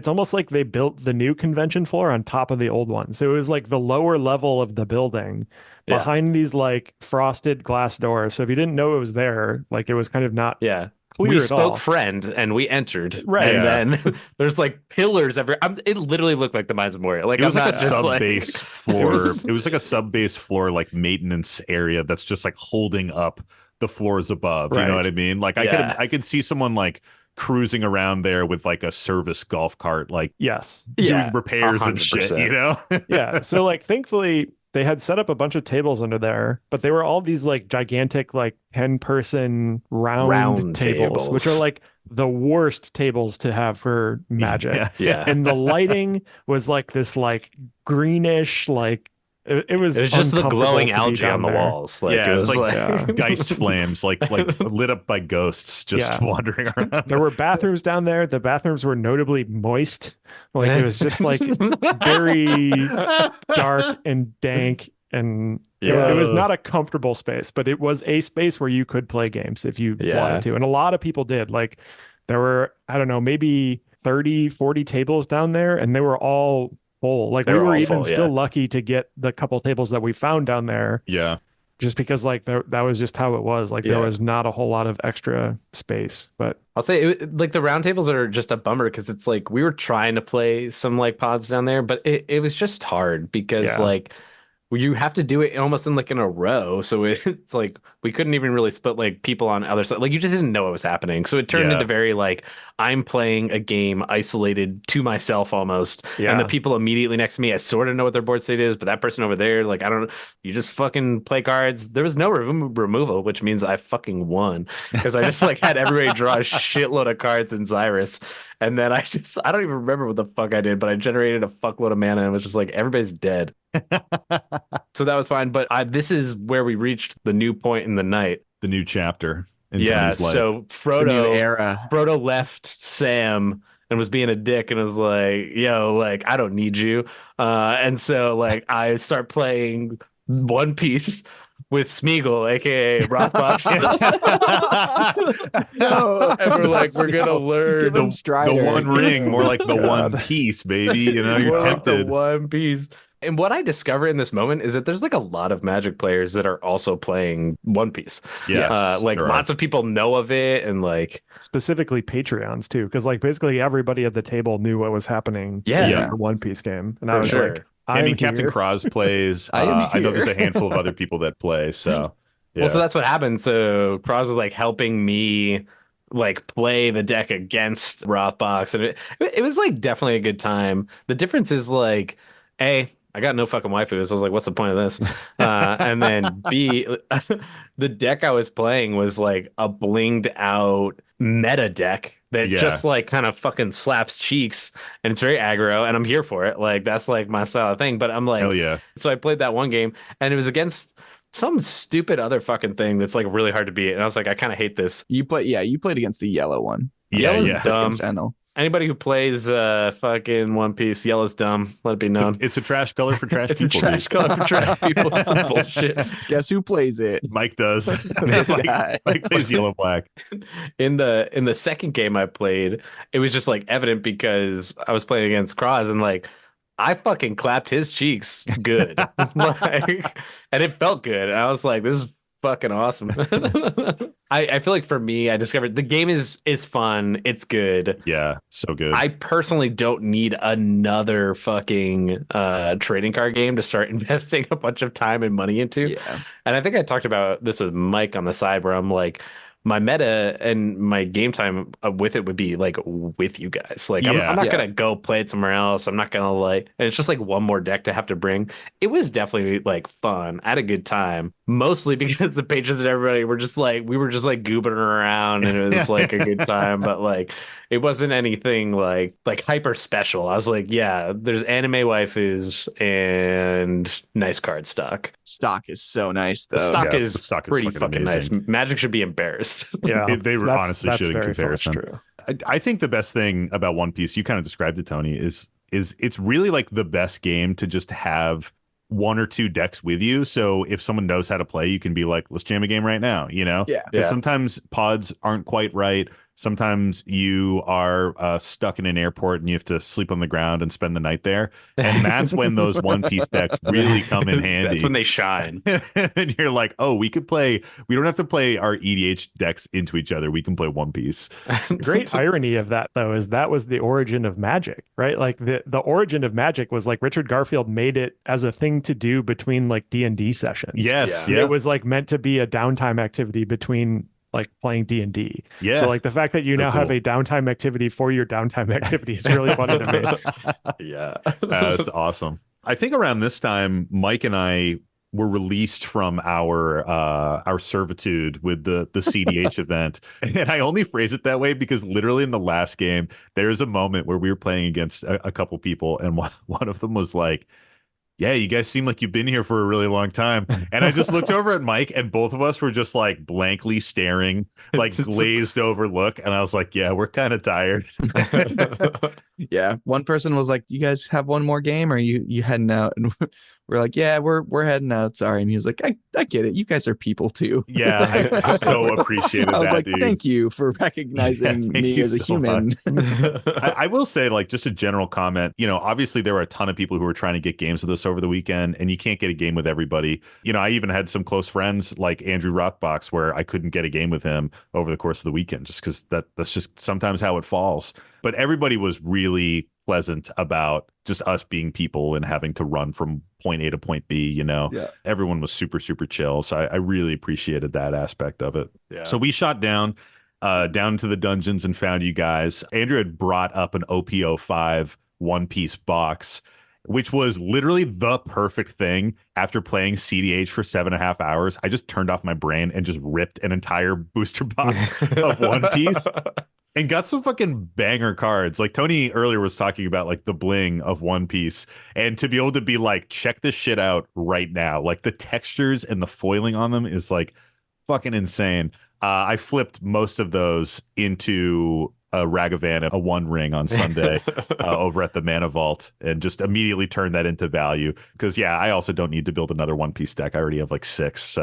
almost like they built the new convention floor on top of the old one. So it was like the lower level of the building behind these like frosted glass doors. So if you didn't know it was there, like it was kind of not clear we at spoke all. friend and we entered. Right. And then there's like pillars everywhere. It literally looked like the Mines of Moria. Like it was I'm like not a just sub like base floor. It was like a sub base floor, like maintenance area that's just like holding up the floors above. You know what I mean? Like I could see someone like cruising around there with like a service golf cart, like doing repairs 100%. And shit, you know? Yeah. So like thankfully they had set up a bunch of tables under there, but they were all these like gigantic, like 10-person round tables, which are like the worst tables to have for Magic. Yeah. And the lighting was like this like greenish, like it was just the glowing algae on the walls. Like it was like Geist flames, like lit up by ghosts just wandering around. There were bathrooms down there. The bathrooms were notably moist. Like it was just like very dark and dank, and it was not a comfortable space, but it was a space where you could play games if you wanted to. And a lot of people did. Like there were, I don't know, maybe 30, 40 tables down there, and they were all full. Like we were even still lucky to get the couple tables that we found down there. Yeah. Just because like that was just how it was. Like there was not a whole lot of extra space. But I'll say like the round tables are just a bummer because it's like we were trying to play some like pods down there, but it was just hard because like you have to do it almost in like in a row. So it's like we couldn't even really split like people on other side. Like you just didn't know what was happening. So it turned into very like I'm playing a game isolated to myself almost. Yeah. And the people immediately next to me, I sort of know what their board state is, but that person over there, like I don't know. You just fucking play cards. There was no removal, which means I fucking won because I just like had everybody draw a shitload of cards in Xyrus. And then I don't even remember what the fuck I did, but I generated a fuckload of mana and was just like, everybody's dead. So that was fine. But this is where we reached the new point in the night. The new chapter. in Yeah, Tony's life. so The new era. Frodo left Sam and was being a dick and was like, yo, like, I don't need you. And so like I start playing One Piece with Smeagol, aka Rothbox. No. And we're like, we're gonna Give him learn the Strider. One Ring, more like the God. One Piece, baby. You know, more you're like the tempted. One Piece. And what I discover in this moment is that there's like a lot of Magic players that are also playing One Piece. Yes, Like there are. lots of people know of it, and like, Specifically Patreons too, because like basically everybody at the table knew what was happening yeah, in Yeah. the One Piece game, and I for was sure. like, I mean, I'm Captain here. Cross plays. I am I know there's here. a handful of other people that play. So, yeah. Well, so that's what happened. So Cross was like helping me like play the deck against Rothbox, and it was like definitely a good time. The difference is like, A, I got no fucking waifus. I was like, what's the point of this? And then B, the deck I was playing was like a blinged out meta deck that Yeah. just like kind of fucking slaps cheeks, and it's very aggro, and I'm here for it. Like that's like my style of thing. But I'm like, Hell yeah. so I played that one game, and it was against some stupid other fucking thing that's like really hard to beat. And I was like, I kind of hate this. You played against the yellow one. Yeah, Yellow's yeah. dumb. Sentinel. Anybody who plays fucking One Piece, yellow's dumb. Let it be known. It's a trash color for trash It's a people. trash dude. color for trash people. It's some bullshit. Guess who plays it? Mike does. This guy. Mike plays yellow black. In the second game I played, it was just like evident because I was playing against Cross, and like I fucking clapped his cheeks good. Like, and it felt good. And I was like, this is fucking awesome. I feel like for me, I discovered the game is fun. It's good. Yeah, so good. I personally don't need another fucking trading card game to start investing a bunch of time and money into. Yeah. And I think I talked about this with Mike on the side where I'm like, my meta and my game time with it would be like with you guys. Like, Yeah. I'm not Yeah. going to go play it somewhere else. I'm not going to like, and it's just like one more deck to have to bring. It was definitely like fun. I had a good time, mostly because the patrons and everybody were just like, we were just like goobing around, and it was like a good time, but like, it wasn't anything like hyper special. I was like, yeah, there's anime waifus and nice card stock. Stock is so nice though. The stock yeah, is the stock is pretty fucking fucking nice. amazing. Magic should be embarrassed. Yeah, They were honestly that's should in very much comparison. true. I think the best thing about One Piece, you kind of described it, Tony, is it's really like the best game to just have one or two decks with you. So if someone knows how to play, you can be like, let's jam a game right now, you know? Yeah. Because Yeah. sometimes pods aren't quite right. Sometimes you are stuck in an airport and you have to sleep on the ground and spend the night there. And that's when those One Piece decks really come in handy. That's when they shine. And you're like, oh, we don't have to play our EDH decks into each other. We can play One Piece. The great irony of that though is that was the origin of Magic, right? Like the origin of Magic was like Richard Garfield made it as a thing to do between like D&D sessions. Yes. Yeah. Yeah. It was like meant to be a downtime activity between like playing D&D. Yeah. So like the fact that you So now have cool. a downtime activity for your downtime activity is really funny to me. Yeah. That's awesome. I think around this time, Mike and I were released from our servitude with the CDH event. And I only phrase it that way because literally in the last game, there's a moment where we were playing against a couple people, and one of them was like, yeah, you guys seem like you've been here for a really long time. And I just looked over at Mike, and both of us were just like blankly staring, like glazed over look. And I was like, yeah, we're kind of tired. Yeah. One person was like, you guys have one more game, or you heading out? And we're like, yeah, we're heading out. Sorry. And he was like, I get it. You guys are people too. Yeah, I so appreciated I was that, like, dude. thank you for recognizing thank me you as a so human. I will say, like, just a general comment, obviously there were a ton of people who were trying to get games with us over the weekend, and you can't get a game with everybody. I even had some close friends like Andrew Rothbox where I couldn't get a game with him over the course of the weekend just because that's just sometimes how it falls. But everybody was really pleasant about just us being people and having to run from point A to point B, Yeah. Everyone was super, super chill. So I really appreciated that aspect of it. Yeah. So we shot down to the dungeons and found you guys. Andrew had brought up an OP05 One Piece box, which was literally the perfect thing. After playing CDH for 7.5 hours, I just turned off my brain and just ripped an entire booster box of One Piece and got some fucking banger cards. Like Tony earlier was talking about like the bling of One Piece, and to be able to be like, check this shit out right now. Like the textures and the foiling on them is like fucking insane. I flipped most of those into a Ragavan, a one ring on Sunday over at the Mana Vault, and just immediately turned that into value. Because yeah, I also don't need to build another one piece deck. I already have like 6.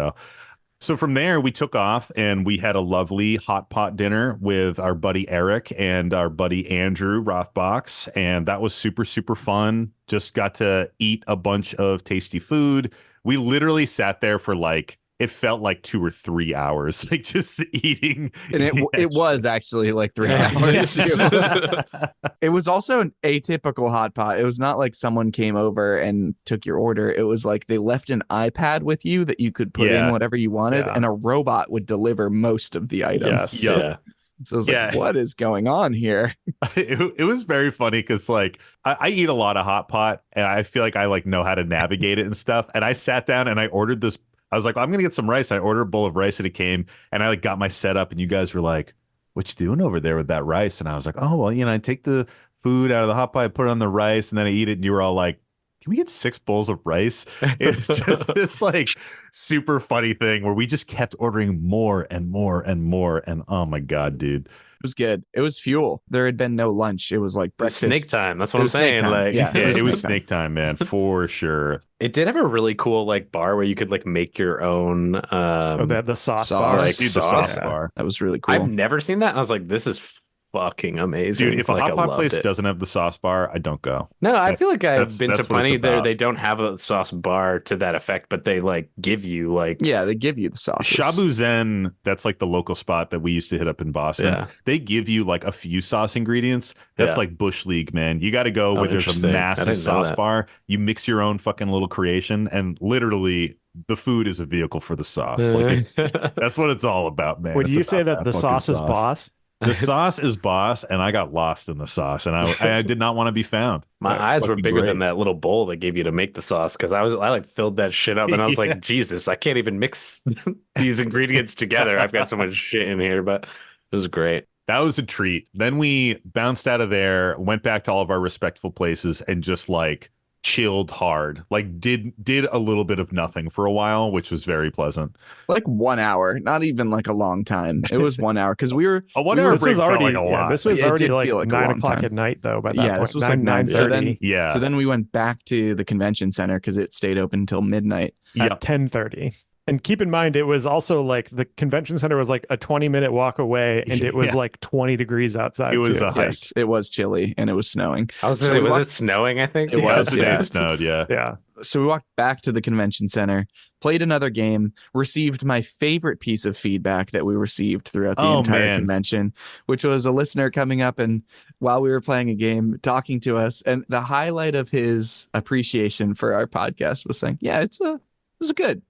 So from there, we took off and we had a lovely hot pot dinner with our buddy Eric and our buddy Andrew Rothbox. And that was super, super fun. Just got to eat a bunch of tasty food. We literally sat there for like, it felt like 2 or 3 hours, like just eating. And it was actually like 3 hours. Too. It was also an atypical hot pot. It was not like someone came over and took your order. It was like they left an iPad with you that you could put in whatever you wanted, and a robot would deliver most of the items. Yes. Yeah. So I was like, what is going on here? It was very funny because like I eat a lot of hot pot and I feel like I like know how to navigate it and stuff. And I sat down and I ordered this. I was like, I'm gonna get some rice. I ordered a bowl of rice and it came, and I like got my setup, and you guys were like, what you doing over there with that rice? And I was like, oh well, I take the food out of the hot pot, I put it on the rice, and then I eat it. And you were all like, can we get 6 bowls of rice? It's just this like super funny thing where we just kept ordering more and more and more. And oh my God, dude. It was good. It was fuel. There had been no lunch. It was like breakfast. Snake time. That's what I'm saying. Like, yeah, it was snake time, man, for sure. It did have a really cool like bar where you could like make your own. The sauce bar. Like, the sauce bar. That was really cool. I've never seen that. And I was like, this is fucking amazing. Dude, if a hot pot place doesn't have the sauce bar, I don't go. No, I feel like I've been to plenty there. About. They don't have a sauce bar to that effect, but they like give you like they give you the sauce. Shabu Zen, that's like the local spot that we used to hit up in Boston. Yeah. They give you like a few sauce ingredients. That's like Bush League, man. You got to go where there's a massive sauce bar. You mix your own fucking little creation, and literally the food is a vehicle for the sauce. Like that's what it's all about, man. Would you say that the sauce is boss? The sauce is boss, and I got lost in the sauce, and I did not want to be found. My eyes were bigger than that little bowl they gave you to make the sauce, because I like filled that shit up, and I was like, Jesus, I can't even mix these ingredients together. I've got so much shit in here, but it was great. That was a treat. Then we bounced out of there, went back to all of our respectful places, and just like chilled hard, like did a little bit of nothing for a while, which was very pleasant. Like 1 hour, not even like a long time. It was 1 hour because we were a 1 hour break felt like a lot. This was already like 9 o'clock at night though. By that point, this was like 9:30. So then we went back to the convention center because it stayed open until midnight at 10:30. And keep in mind, it was also like the convention center was like a 20-minute walk away, and it was like 20 degrees outside. It was too. a hike. Yes, it was chilly and it was snowing. I was saying, was it snowing? I think it was. It snowed. Yeah. So we walked back to the convention center, played another game, received my favorite piece of feedback that we received throughout the entire convention, which was a listener coming up and while we were playing a game, talking to us. And the highlight of his appreciation for our podcast was saying, yeah, it was good.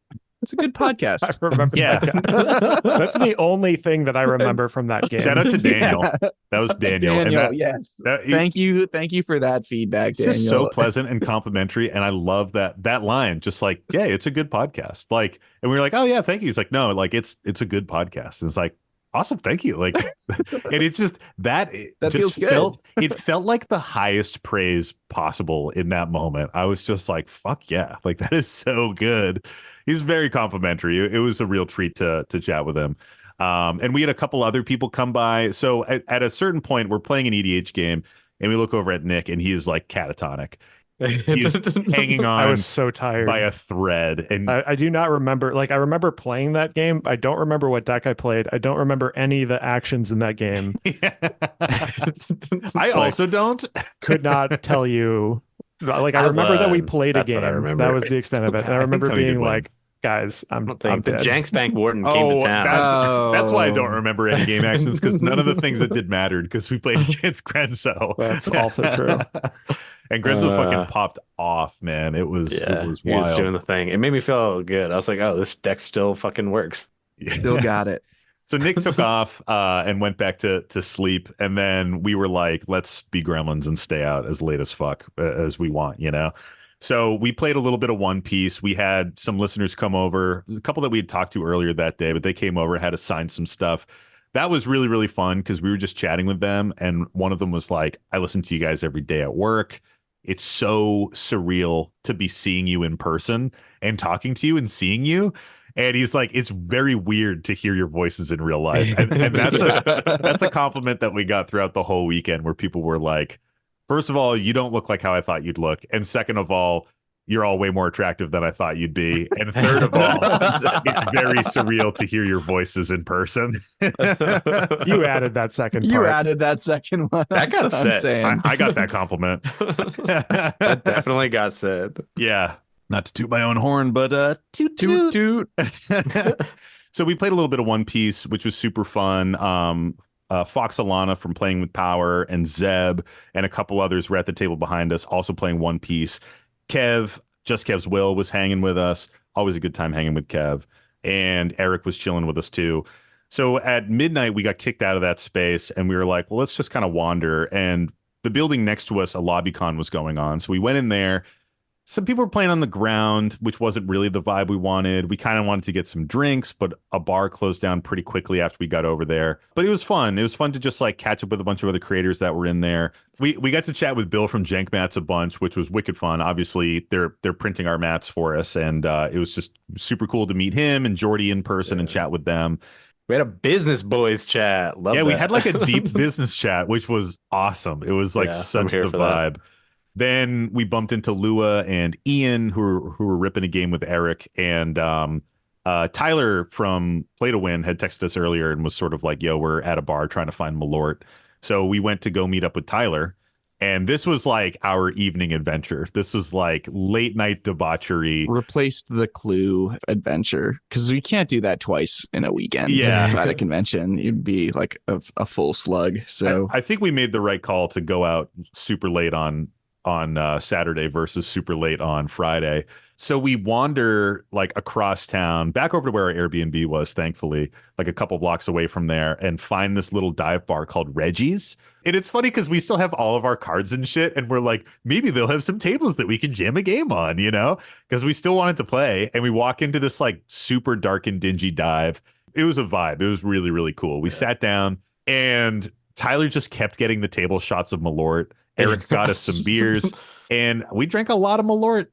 It's a good podcast. I remember that. That's the only thing that I remember from that game. Shout out to Daniel. That was Daniel. Yes. Thank you for that feedback, Daniel. Just so pleasant and complimentary, and I love that line. Just like, yeah, it's a good podcast. Like, and we were like, oh yeah, thank you. He's like, no, like it's a good podcast. And it's like, awesome, thank you. Like, and it's just that just feels good. It felt like the highest praise possible in that moment. I was just like, fuck yeah, like that is so good. He's very complimentary. It was a real treat to chat with him. And we had a couple other people come by. So at a certain point, we're playing an EDH game, and we look over at Nick, and he is like catatonic. He's hanging on. I was so tired by a thread, and I do not remember. Like, I remember playing that game. I don't remember what deck I played. I don't remember any of the actions in that game. I also don't. Could not tell you. Like, I remember that we played a game. That was the extent of it. And I remember being like, guys, I'm dead. The Janks Bank Warden came to town. That's why I don't remember any game actions, because none of the things that did mattered, because we played against Grenzo. That's also true. And Grenzo fucking popped off, man. It was wild. He was doing the thing. It made me feel good. I was like, oh, this deck still fucking works. Still got it. So Nick took off and went back to sleep, and then we were like, let's be gremlins and stay out as late as fuck as we want, you know? So we played a little bit of One Piece. We had some listeners come over, a couple that we had talked to earlier that day, but they came over, had to sign some stuff. That was really, really fun because we were just chatting with them, and one of them was like, I listen to you guys every day at work. It's so surreal to be seeing you in person and talking to you and seeing you. And he's like, it's very weird to hear your voices in real life. And that's a compliment that we got throughout the whole weekend, where people were like, first of all, you don't look like how I thought you'd look. And second of all, you're all way more attractive than I thought you'd be. And third of all, it's very surreal to hear your voices in person. You added that second part. You added that second one. That got That's what I'm said. saying. I got that compliment. That definitely got said. Yeah. Not to toot my own horn, but toot Toot toot. toot. So we played a little bit of One Piece, which was super fun. Fox Alana from Playing with Power and Zeb and a couple others were at the table behind us, also playing One Piece. Just Kev's Will was hanging with us. Always a good time hanging with Kev. And Eric was chilling with us too. So at midnight, we got kicked out of that space and we were like, well, let's just kind of wander. And the building next to us, a LobbyCon was going on. So we went in there. Some people were playing on the ground, which wasn't really the vibe we wanted. We kind of wanted to get some drinks, but a bar closed down pretty quickly after we got over there. But it was fun. It was fun to just like catch up with a bunch of other creators that were in there. We got to chat with Bill from Jank Mats a bunch, which was wicked fun. Obviously, they're printing our mats for us, and it was just super cool to meet him and Jordy in person and chat with them. We had a business boys chat. Love Yeah, that. we had like a deep business chat, which was awesome. It was like such the vibe. That. Then we bumped into Lua and Ian, who were ripping a game with Eric, and Tyler from Play to Win had texted us earlier and was sort of like, "Yo, we're at a bar trying to find Malort." So we went to go meet up with Tyler, and this was like our evening adventure. This was like late night debauchery. Replaced the Clue adventure because we can't do that twice in a weekend. Yeah, at a convention, you'd be like a full slug. So I think we made the right call to go out super late on Saturday versus super late on Friday. So we wander like across town, back over to where our Airbnb was, thankfully, like a couple blocks away from there, and find this little dive bar called Reggie's. And it's funny because we still have all of our cards and shit, and we're like, maybe they'll have some tables that we can jam a game on, you know? Because we still wanted to play. And we walk into this like super dark and dingy dive. It was a vibe. It was really, really cool. We sat down, and Tyler just kept getting the table shots of Malort. Eric got us some beers, and we drank a lot of Malort.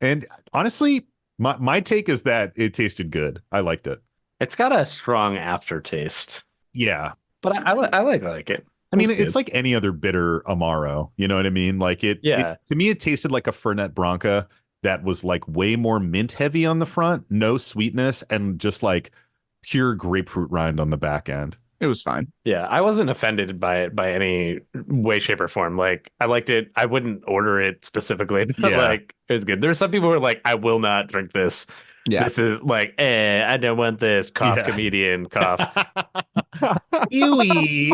And honestly, my take is that it tasted good. I liked it. It's got a strong aftertaste. Yeah. But I like it. I mean, That's it's good. like any other bitter Amaro. You know what I mean? Like to me, it tasted like a Fernet Branca that was like way more mint heavy on the front, no sweetness, and just like pure grapefruit rind on the back end. it was fine. Yeah, I wasn't offended by it by any way, shape, or form. Like, I liked it. I wouldn't order it specifically. But Yeah. like, it was good. There's some people who are like, I will not drink this. Yeah. This is like, I don't want this. Cough, Yeah. comedian, cough. Ewy.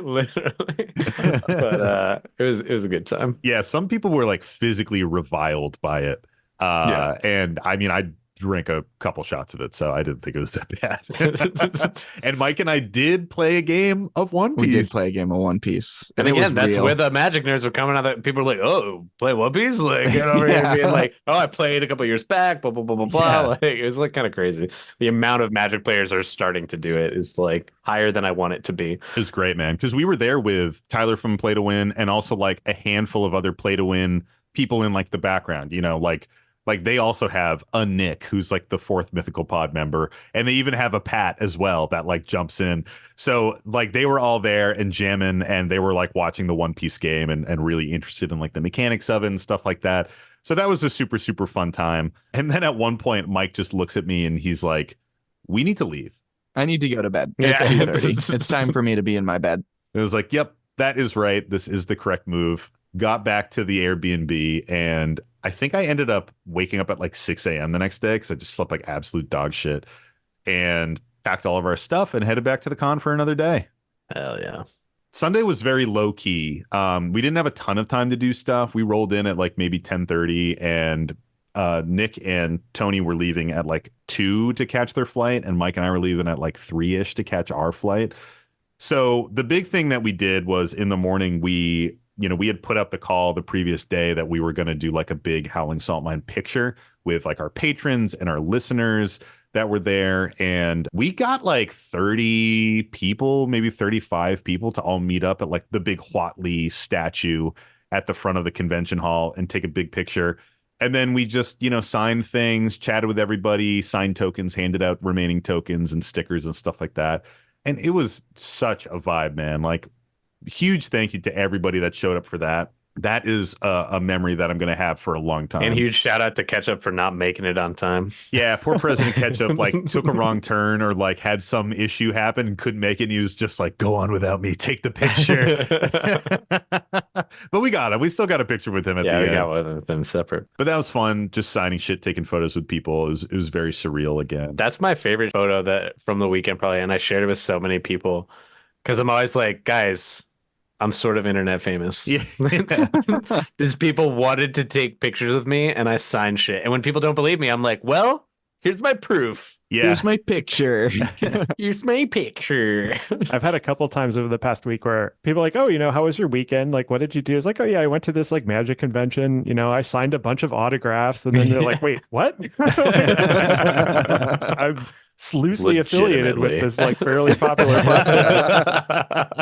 Literally. But it was a good time. Yeah, some people were like physically reviled by it. And I mean, I drank a couple shots of it, so I didn't think it was that bad. And Mike and I did play a game of One Piece. We did play a game of One Piece. And it again, was that's real. where the Magic nerds were coming out. That people were like, "Oh, play One Piece!" Like, get over here being like, "Oh, I played a couple years back." Blah blah blah blah blah. Yeah. Like, it was like kind of crazy. The amount of Magic players are starting to do it is like higher than I want it to be. It was great, man, because we were there with Tyler from Play to Win and also like a handful of other Play to Win people in like the background, you know, like they also have a Nick who's like the fourth mythical pod member, and they even have a Pat as well that like jumps in. So like they were all there and jamming, and they were like watching the One Piece game and really interested in like the mechanics of it and stuff like that. So that was a super, super fun time. And then at one point, Mike just looks at me and he's like, "We need to leave." I need to go to bed. Yeah. It's 2:30. It's time for me to be in my bed. It was like, "Yep, that is right. This is the correct move." Got back to the Airbnb, and I think I ended up waking up at like 6 a.m. the next day because I just slept like absolute dog shit, and packed all of our stuff and headed back to the con for another day. Hell yeah. Sunday was very low key. We didn't have a ton of time to do stuff. We rolled in at like maybe 10:30, and Nick and Tony were leaving at like 2 to catch their flight, and Mike and I were leaving at like 3-ish to catch our flight. So the big thing that we did was in the morning, we had put out the call the previous day that we were going to do like a big Howling Salt Mine picture with like our patrons and our listeners that were there. And we got like 30 people, maybe 35 people to all meet up at like the big Huatley statue at the front of the convention hall and take a big picture. And then we just, signed things, chatted with everybody, signed tokens, handed out remaining tokens and stickers and stuff like that. And it was such a vibe, man. Like, huge thank you to everybody that showed up for that. That is a memory that I'm going to have for a long time. And huge shout out to Ketchup for not making it on time. Yeah, poor President Ketchup like took a wrong turn or like had some issue happen and couldn't make it. And he was just like, go on without me, take the picture. But we got him. We still got a picture with him at the end. Yeah, we got one of them separate. But that was fun, just signing shit, taking photos with people. It was very surreal again. That's my favorite photo that from the weekend probably, and I shared it with so many people because I'm always like, guys, I'm sort of internet famous. Yeah. These people wanted to take pictures with me and I signed shit. And when people don't believe me, I'm like, well, here's my proof. Yeah. Here's my picture. Here's my picture. I've had a couple times over the past week where people are like, oh, how was your weekend? Like, what did you do? It's like, oh, yeah, I went to this like magic convention. I signed a bunch of autographs. And then they're like, wait, what? I'm loosely affiliated with this like fairly popular podcast.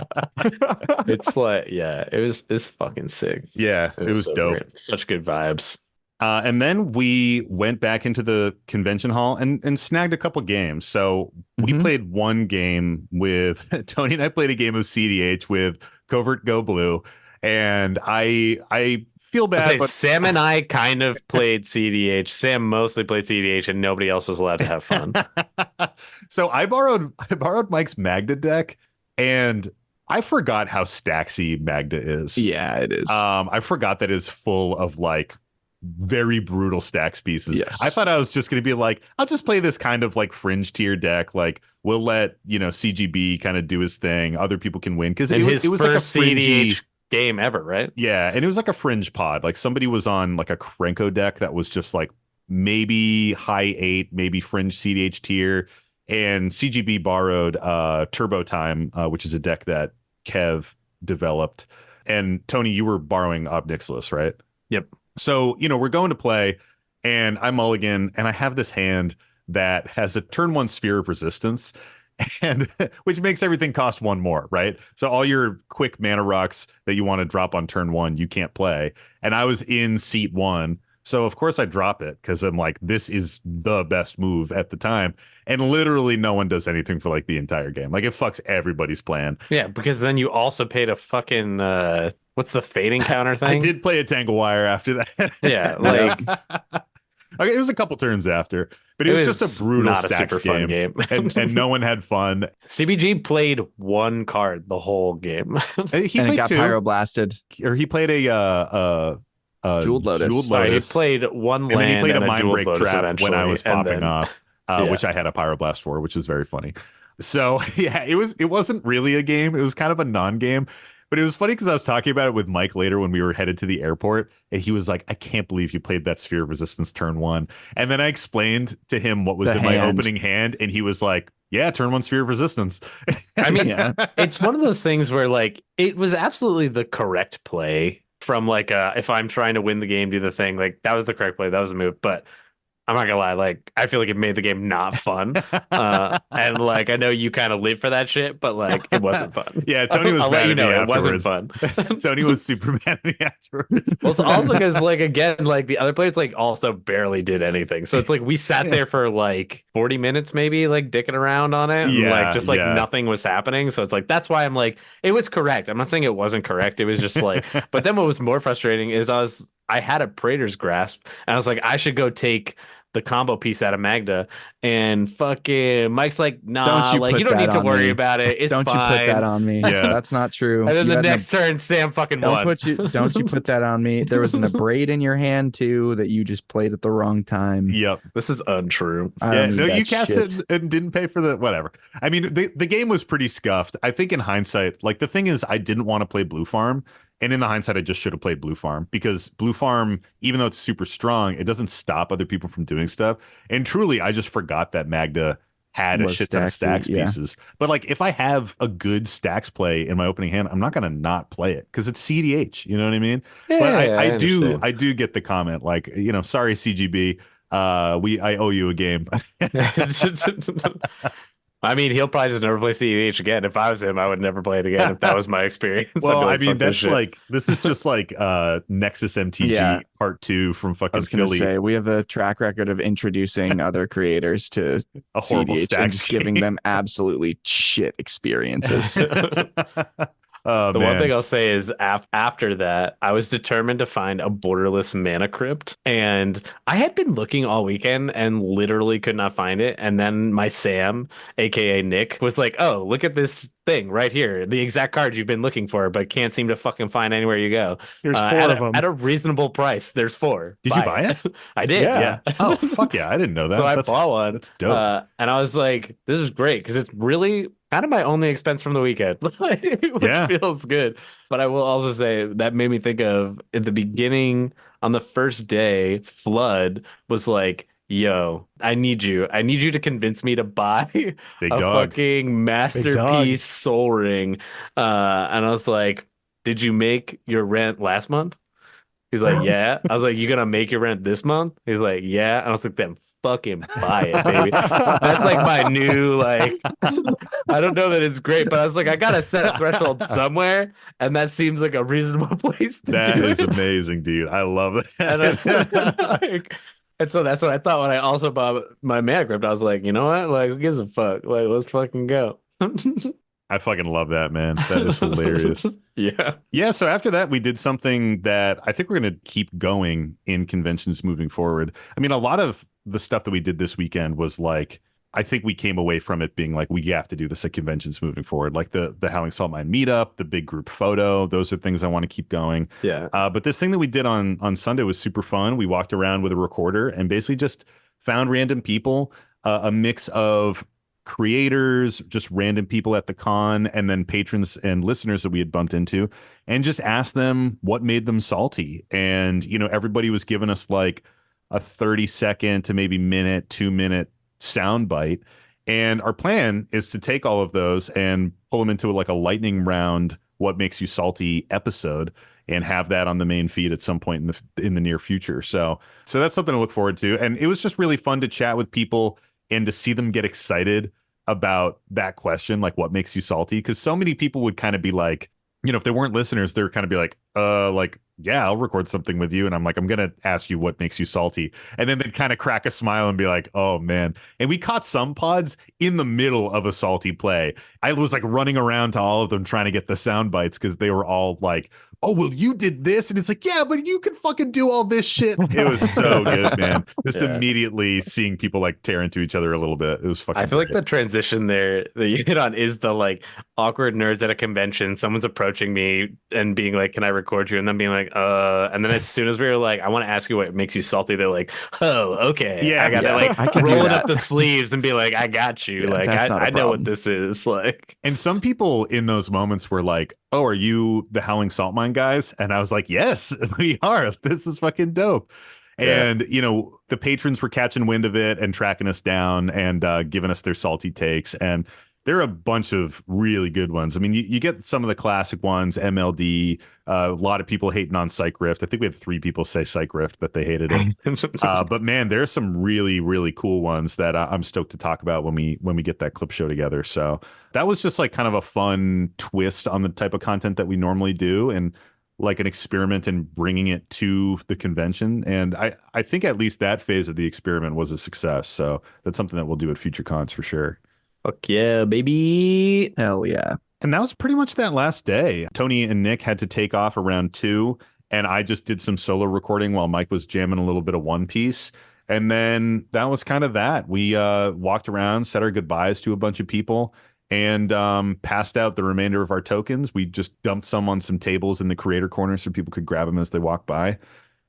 It's like, yeah, it's fucking sick. Yeah, it was so dope. great. Such good vibes. And then we went back into the convention hall and snagged a couple games. So we played one game with Tony and I played a game of CDH with Covert Go Blue. And I feel bad, but Sam and I kind of played CDH. Sam mostly played CDH and nobody else was allowed to have fun. So I borrowed Mike's Magda deck and I forgot how stacksy Magda is. Yeah, it is. I forgot that it's full of like very brutal stacks pieces. Yes. I thought I was just going to be like, I'll just play this kind of like fringe tier deck. Like we'll let, CGB kind of do his thing. Other people can win. Because it was like a fringy CDH game ever, right? Yeah. And it was like a fringe pod. Like somebody was on like a Krenko deck that was just like maybe high 8, maybe fringe CDH tier. And CGB borrowed Turbo Time, which is a deck that Kev developed. And Tony, you were borrowing Ob Nixilis, right? Yep. So, we're going to play and I mulligan and I have this hand that has a turn 1 Sphere of Resistance and which makes everything cost 1 more, right? So all your quick mana rocks that you want to drop on turn 1, you can't play. And I was in seat 1. So of course I drop it because I'm like, this is the best move at the time. And literally no one does anything for like the entire game. Like it fucks everybody's plan. Yeah, because then you also paid a fucking what's the fading counter thing? I did play a Tangle Wire after that. Yeah, like okay, it was a couple turns after, but it was just a brutal not a stacks super fun game. and no one had fun. CBG played 1 card the whole game. He and played it got 2, pyroblasted. or he played a Jeweled Lotus. Sorry, he played 1 and land then he played a and Mind Jeweled Break Lotus Trap when I was eventually, and popping then- off, Yeah. which I had a Pyroblast for, which was very funny. So yeah, it wasn't really a game. It was kind of a non-game. But it was funny because I was talking about it with Mike later when we were headed to the airport, and he was like, I can't believe you played that Sphere of Resistance turn 1. And then I explained to him what was The in my hand. opening hand, and he was like, yeah, turn 1 Sphere of Resistance. I mean, Yeah. it's one of those things where like it was absolutely the correct play from like if I'm trying to win the game, do the thing, like that was the correct play, that was the move. But I'm not gonna lie, like I feel like it made the game not fun. And like I know you kind of live for that shit, but like it wasn't fun. Yeah, Tony was I'll mad let you at me know it wasn't afterwards. fun. Tony was super mad at me afterwards. Well, it's also because like again, like the other players like also barely did anything. So it's like we sat there for like 40 minutes maybe, like dicking around on it. And, Yeah, like just like yeah. nothing was happening. So it's like that's why I'm like, it was correct. I'm not saying it wasn't correct. It was just like, but then what was more frustrating is I had a Praetor's Grasp and I was like, I should go take the combo piece out of Magda, and fucking Mike's like, nah, Don't you like put you don't that need to on worry me. about it. It's Don't fine. you put that on me. Yeah. That's not true. And then You the had an next turn, Sam fucking won. don't you put that on me. There was an abrade in your hand too that you just played at the wrong time. Yep. This is untrue. I Yeah, don't need no, that you cast shit. it and didn't pay for the whatever. I mean, the game was pretty scuffed. I think in hindsight, like the thing is, I didn't want to play Blue Farm, and in the hindsight, I just should have played Blue Farm because Blue Farm, even though it's super strong, it doesn't stop other people from doing stuff. And truly, I just forgot that Magda had a Was shit ton of stacksy, stacks yeah. pieces. But like, if I have a good stacks play in my opening hand, I'm not gonna not play it because it's CDH. You know what I mean? But I do get the comment, like, sorry, CGB. I owe you a game. I mean, he'll probably just never play CEH again. If I was him, I would never play it again. If that was my experience, I'd Well, be I like, mean, fuck this that's shit. like this is just like Nexus Yeah, MTG Part 2 from I fucking was gonna Philly, say we have a track record of introducing other creators to a horrible CDH and stacks just giving game. them absolutely shit experiences. Oh The one thing man. I'll say is after that, I was determined to find a borderless mana crypt. And I had been looking all weekend and literally could not find it. And then my Sam, aka Nick, was like, oh, look at this thing right here. The exact card you've been looking for, but can't seem to fucking find anywhere you go. There's four of At them. a reasonable price. There's four. Did you buy it? I did, Yeah. yeah. Oh fuck yeah, I didn't know So that. I bought one, That's dope. and I was like, "This is great" because it's really kind of my only expense from the weekend, which Yeah. feels good. But I will also say that made me think of at the beginning on the first day, Flood was like, "Yo, I need you. I need you to convince me to buy Big a dog. fucking Big dog. masterpiece Soul Ring." And I was like, "Did you make your rent last month?" He's like, yeah. I was like, you gonna make your rent this month? He's like, yeah. And I was like, then fucking buy it, baby. That's like my new like. I don't know that it's great, but I was like, I gotta set a threshold somewhere, and that seems like a reasonable place to That do is it. amazing, dude. I love And, it. like, and so that's what I thought when I also bought my mana crypt. I was like, you know what? Like, who gives a fuck? Like, let's fucking go. I fucking love that, man. That is hilarious. Yeah. Yeah, so after that, we did something that I think we're going to keep going in conventions moving forward. I mean, a lot of the stuff that we did this weekend was like, I think we came away from it being like, we have to do this at conventions moving forward. Like the Howling Salt Mine meetup, the big group photo, those are things I want to keep going. Yeah. But this thing that we did on Sunday was super fun. We walked around with a recorder and basically just found random people, a mix of creators, just random people at the con, and then patrons and listeners that we had bumped into, and just asked them what made them salty. And, you know, everybody was giving us like a 30-second to maybe minute, 2-minute sound bite. And our plan is to take all of those and pull them into like a lightning round, what makes you salty episode, and have that on the main feed at some point in the near future. So that's something to look forward to. And it was just really fun to chat with people and to see them get excited about that question, like what makes you salty? Because so many people would kind of be like, you know, if they weren't listeners, they would kind of be like, yeah, I'll record something with you. And I'm like, I'm going to ask you what makes you salty. And then they'd kind of crack a smile and be like, oh, man. And we caught some pods in the middle of a salty play. I was like running around to all of them trying to get the sound bites because they were all like, oh, well, you did this. And it's like, yeah, but you can fucking do all this shit. It was so good, man. Just Yeah. immediately seeing people like tear into each other a little bit. It was fucking I feel like great. the transition there that you hit on is the like awkward nerds at a convention. Someone's approaching me and being like, "Can I record you?" And then being like, And then as soon as we were like, "I want to ask you what makes you salty," they're like, "Oh, okay." Yeah. I gotta Yeah. like I can do rolling that. up the sleeves and be like, "I got you." Yeah, like that's not a I know what problem. this is. Like, And some people in those moments were like, oh, are you the Howling Salt Mine guys? And I was like, yes, we are. This is fucking dope. Yeah. And, you know, the patrons were catching wind of it and tracking us down and giving us their salty takes. And there are a bunch of really good ones. I mean, you get some of the classic ones, MLD, a lot of people hating on Psych Rift. I think we had 3 people say Psych Rift, that they hated it. But man, there's some really, really cool ones that I'm stoked to talk about when we get that clip show together. So that was just like kind of a fun twist on the type of content that we normally do, and like an experiment in bringing it to the convention. And I think at least that phase of the experiment was a success. So that's something that we'll do at future cons for sure. fuck yeah, baby. Hell yeah. And that was pretty much that last day. Tony and Nick had to take off around 2, and I just did some solo recording while Mike was jamming a little bit of One Piece. And then that was kind of that. We walked around, said our goodbyes to a bunch of people, and passed out the remainder of our tokens. We just dumped some on some tables in the creator corner so people could grab them as they walked by.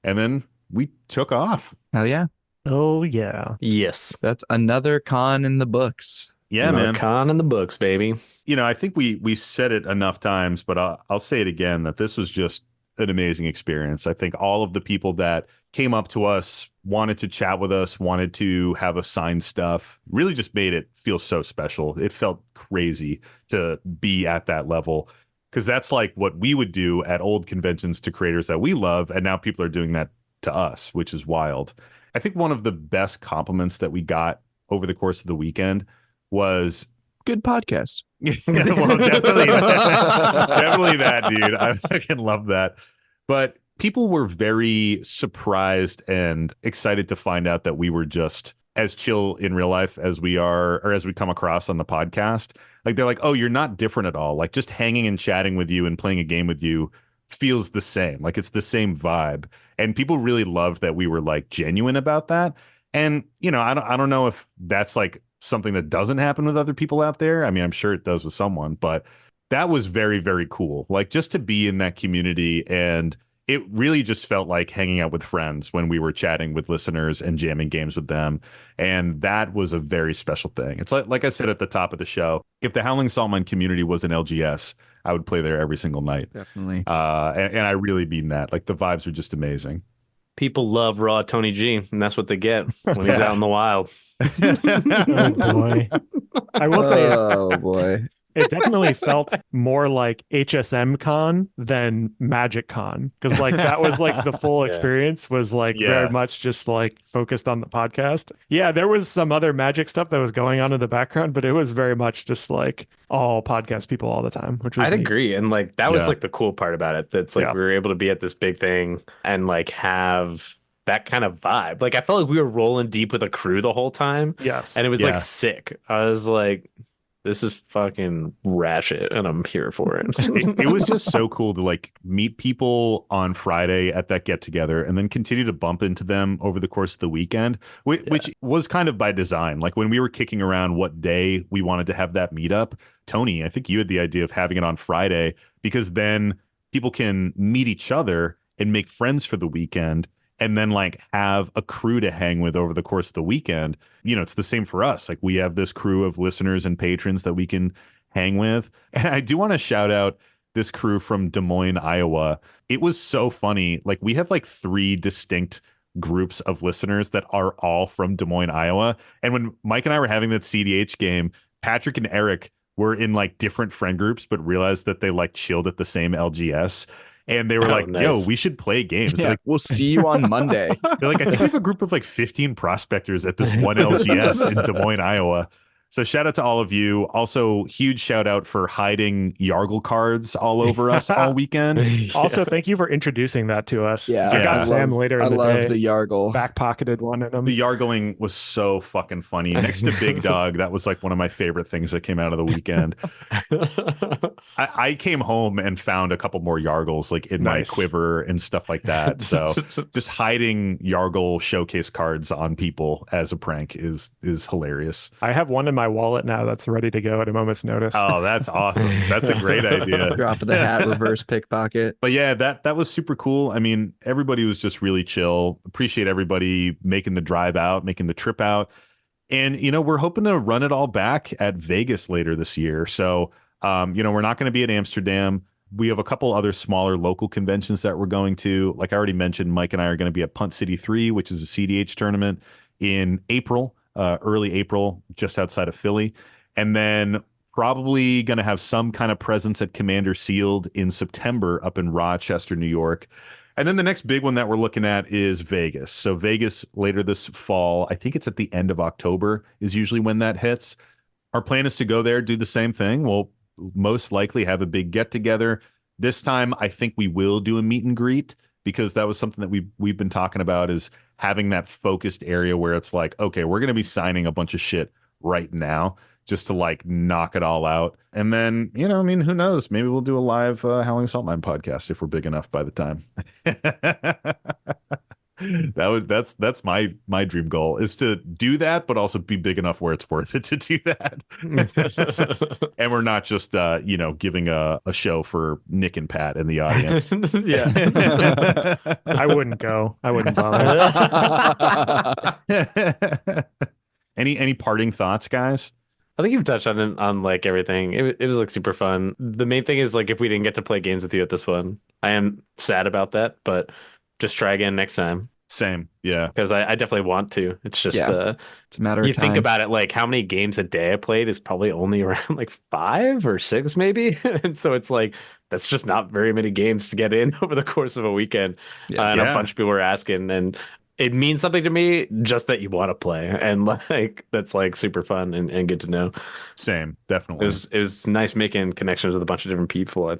And then we took off. Hell yeah. Oh yeah. Yes. That's another con in the books. Yeah, Another man. con in the books, baby. You know, I think we said it enough times, but I'll say it again, that this was just an amazing experience. I think all of the people that came up to us, wanted to chat with us, wanted to have us sign stuff, really just made it feel so special. It felt crazy to be at that level, because that's like what we would do at old conventions to creators that we love. And now people are doing that to us, which is wild. I think one of the best compliments that we got over the course of the weekend was good podcast. Yeah, well, definitely that. Definitely that, dude. I fucking love that. But people were very surprised and excited to find out that we were just as chill in real life as we are, or as we come across on the podcast. Like they're like, oh, you're not different at all. Like just hanging and chatting with you and playing a game with you feels the same. Like it's the same vibe. And people really loved that we were like genuine about that. And I don't know if that's like something that doesn't happen with other people out there. I mean, I'm sure it does with someone, but that was very, very cool. Like just to be in that community, and it really just felt like hanging out with friends when we were chatting with listeners and jamming games with them. And that was a very special thing. It's like I said at the top of the show, if the Howling Saltmine community was an LGS, I would play there every single night. Definitely. And I really mean that. Like the vibes are just amazing. People love raw Tony G, and that's what they get when he's out in the wild. Oh boy. I will say Oh boy. it definitely felt more like HSM Con than Magic Con, because like that was like the full Yeah. experience was like Yeah. very much just like focused on the podcast. Yeah, there was some other magic stuff that was going on in the background, but it was very much just like all podcast people all the time, which was I'd neat. agree. And like that was Yeah. like the cool part about it. That's like Yeah. we were able to be at this big thing and like have that kind of vibe. Like I felt like we were rolling deep with a crew the whole time. Yes. And it was Yeah. like sick. I was like, this is fucking ratchet and I'm here for it. It was just so cool to like meet people on Friday at that get together and then continue to bump into them over the course of the weekend, which was kind of by design. Like when we were kicking around what day we wanted to have that meetup, Tony, I think you had the idea of having it on Friday because then people can meet each other and make friends for the weekend and then like have a crew to hang with over the course of the weekend. It's the same for us. Like we have this crew of listeners and patrons that we can hang with. And I do want to shout out this crew from Des Moines, Iowa. It was so funny. Like we have like 3 distinct groups of listeners that are all from Des Moines, Iowa. And when Mike and I were having that CDH game, Patrick and Eric were in like different friend groups, but realized that they like chilled at the same LGS. And they were like, nice. yo, we should play games. Yeah, Like, we'll see you on Monday. they're like, I think we have a group of like 15 prospectors at this one LGS in Des Moines, Iowa. So shout out to all of you. Also, huge shout out for hiding Yargle cards all over us all weekend. Also, thank you for introducing that to us. Yeah, I got I Sam later I in the love day. the Yargle. Back pocketed one in them. The Yargling was so fucking funny. Next to Big Dog, that was like one of my favorite things that came out of the weekend. I came home and found a couple more Yargles like in Nice. my quiver and stuff like that. So just hiding Yargle showcase cards on people as a prank is hilarious. I have one in my wallet now that's ready to go at a moment's notice. Oh, that's awesome. That's a great idea. Drop of the hat, reverse pickpocket. But yeah, that was super cool. I mean, everybody was just really chill. Appreciate everybody making the drive out, making the trip out. And, we're hoping to run it all back at Vegas later this year. So, we're not going to be at Amsterdam. We have a couple other smaller local conventions that we're going to. Like I already mentioned, Mike and I are going to be at Punt City 3, which is a CDH tournament in April, early April, just outside of Philly. And then probably going to have some kind of presence at Commander Sealed in September up in Rochester, New York. And then the next big one that we're looking at is Vegas. So Vegas later this fall, I think it's at the end of October is usually when that hits. Our plan is to go there, do the same thing. We'll most likely have a big get together. This time, I think we will do a meet and greet because that was something that we've been talking about is having that focused area where it's like, okay, we're going to be signing a bunch of shit right now just to like knock it all out. And then, who knows? Maybe we'll do a live Howling Saltmine podcast if we're big enough by the time. That's my dream goal is to do that, but also be big enough where it's worth it to do that. And we're not just giving a show for Nick and Pat in the audience. Yeah. I wouldn't go. I wouldn't bother. Any parting thoughts, guys? I think you've touched on like everything. It was like super fun. The main thing is like if we didn't get to play games with you at this one, I am sad about that, but just try again next time. Same. Yeah. Because I definitely want to. It's just It's a matter of you time. think about it, like how many games a day I played is probably only around like 5 or 6 maybe. And so it's like that's just not very many games to get in over the course of a weekend. Yeah. And a bunch of people were asking, and it means something to me just that you want to play, and like that's like super fun and good to know. Same, definitely. It was nice making connections with a bunch of different people.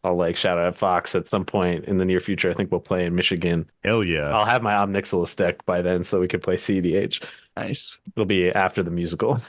I'll like shout out Fox at some point in the near future. I think we'll play in Michigan. Hell yeah. I'll have my Omnixilus deck by then, so we could play CDH. Nice. It'll be after the musical.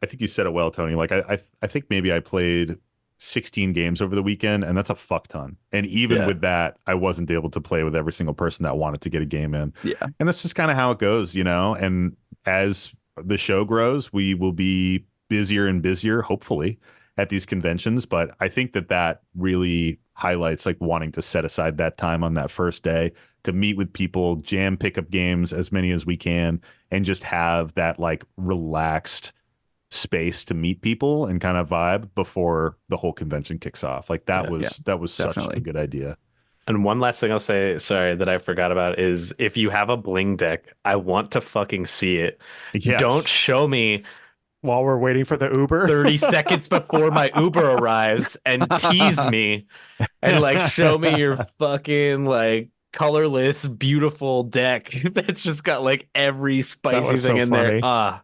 I think you said it well, Tony. Like I think maybe I played 16 games over the weekend, and that's a fuck ton. And even Yeah. with that, I wasn't able to play with every single person that wanted to get a game in. Yeah. And that's just kind of how it goes, you know. And as the show grows, we will be busier and busier, hopefully, at these conventions. But I think that really highlights like wanting to set aside that time on that first day to meet with people, jam pickup games, as many as we can, and just have that like relaxed space to meet people and kind of vibe before the whole convention kicks off. Like that was such definitely. a good idea. And one last thing I'll say, sorry, that I forgot about is if you have a bling deck, I want to fucking see it. Yes. Don't show me While we're waiting for the Uber. 30 seconds before my Uber arrives and tease me and like show me your fucking like colorless, beautiful deck that's just got like every spicy was thing so in funny. there. Yeah.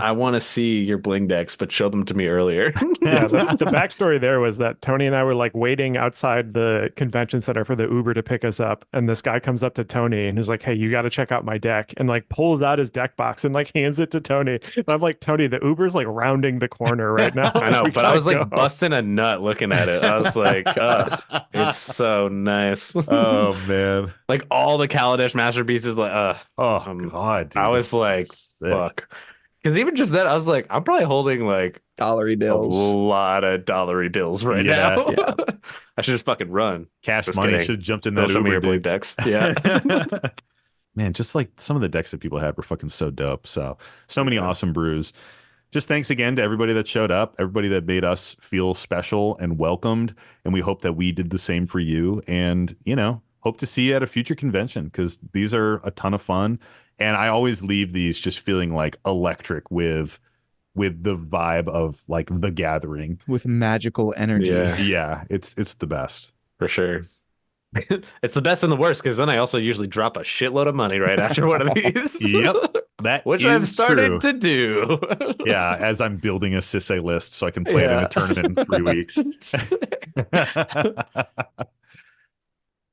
I want to see your bling decks, but show them to me earlier. Yeah, the backstory there was that Tony and I were like waiting outside the convention center for the Uber to pick us up, and this guy comes up to Tony and is like, "Hey, you got to check out my deck," and like pulls out his deck box and like hands it to Tony. And I'm like, "Tony, the Uber's like rounding the corner right now." I know, We but I was like gotta go." busting a nut looking at it. I was like, it's so nice. Oh man. Like all the Kaladesh masterpieces, like, Oh god, dude. I was like, Sick. fuck. Because even just that, I was like, I'm probably holding like Dollary a bills. lot of dollary bills right Yeah, now. yeah. I should just fucking run. Cash Just money kidding. should have jumped in Don't that show me your Uber, blue dude. decks. Yeah. Man, just like some of the decks that people had were fucking so dope. So many awesome brews. Just thanks again to everybody that showed up, everybody that made us feel special and welcomed. And we hope that we did the same for you. And, you know, hope to see you at a future convention because these are a ton of fun. And I always leave these just feeling like electric with the vibe of like the gathering. With magical energy. Yeah. Yeah, it's the best. For sure. It's the best and the worst because then I also usually drop a shitload of money right after one of these. Yep. That Which I've is started true. to do. Yeah, as I'm building a Sisse list so I can play it in Yeah. a tournament in 3 weeks.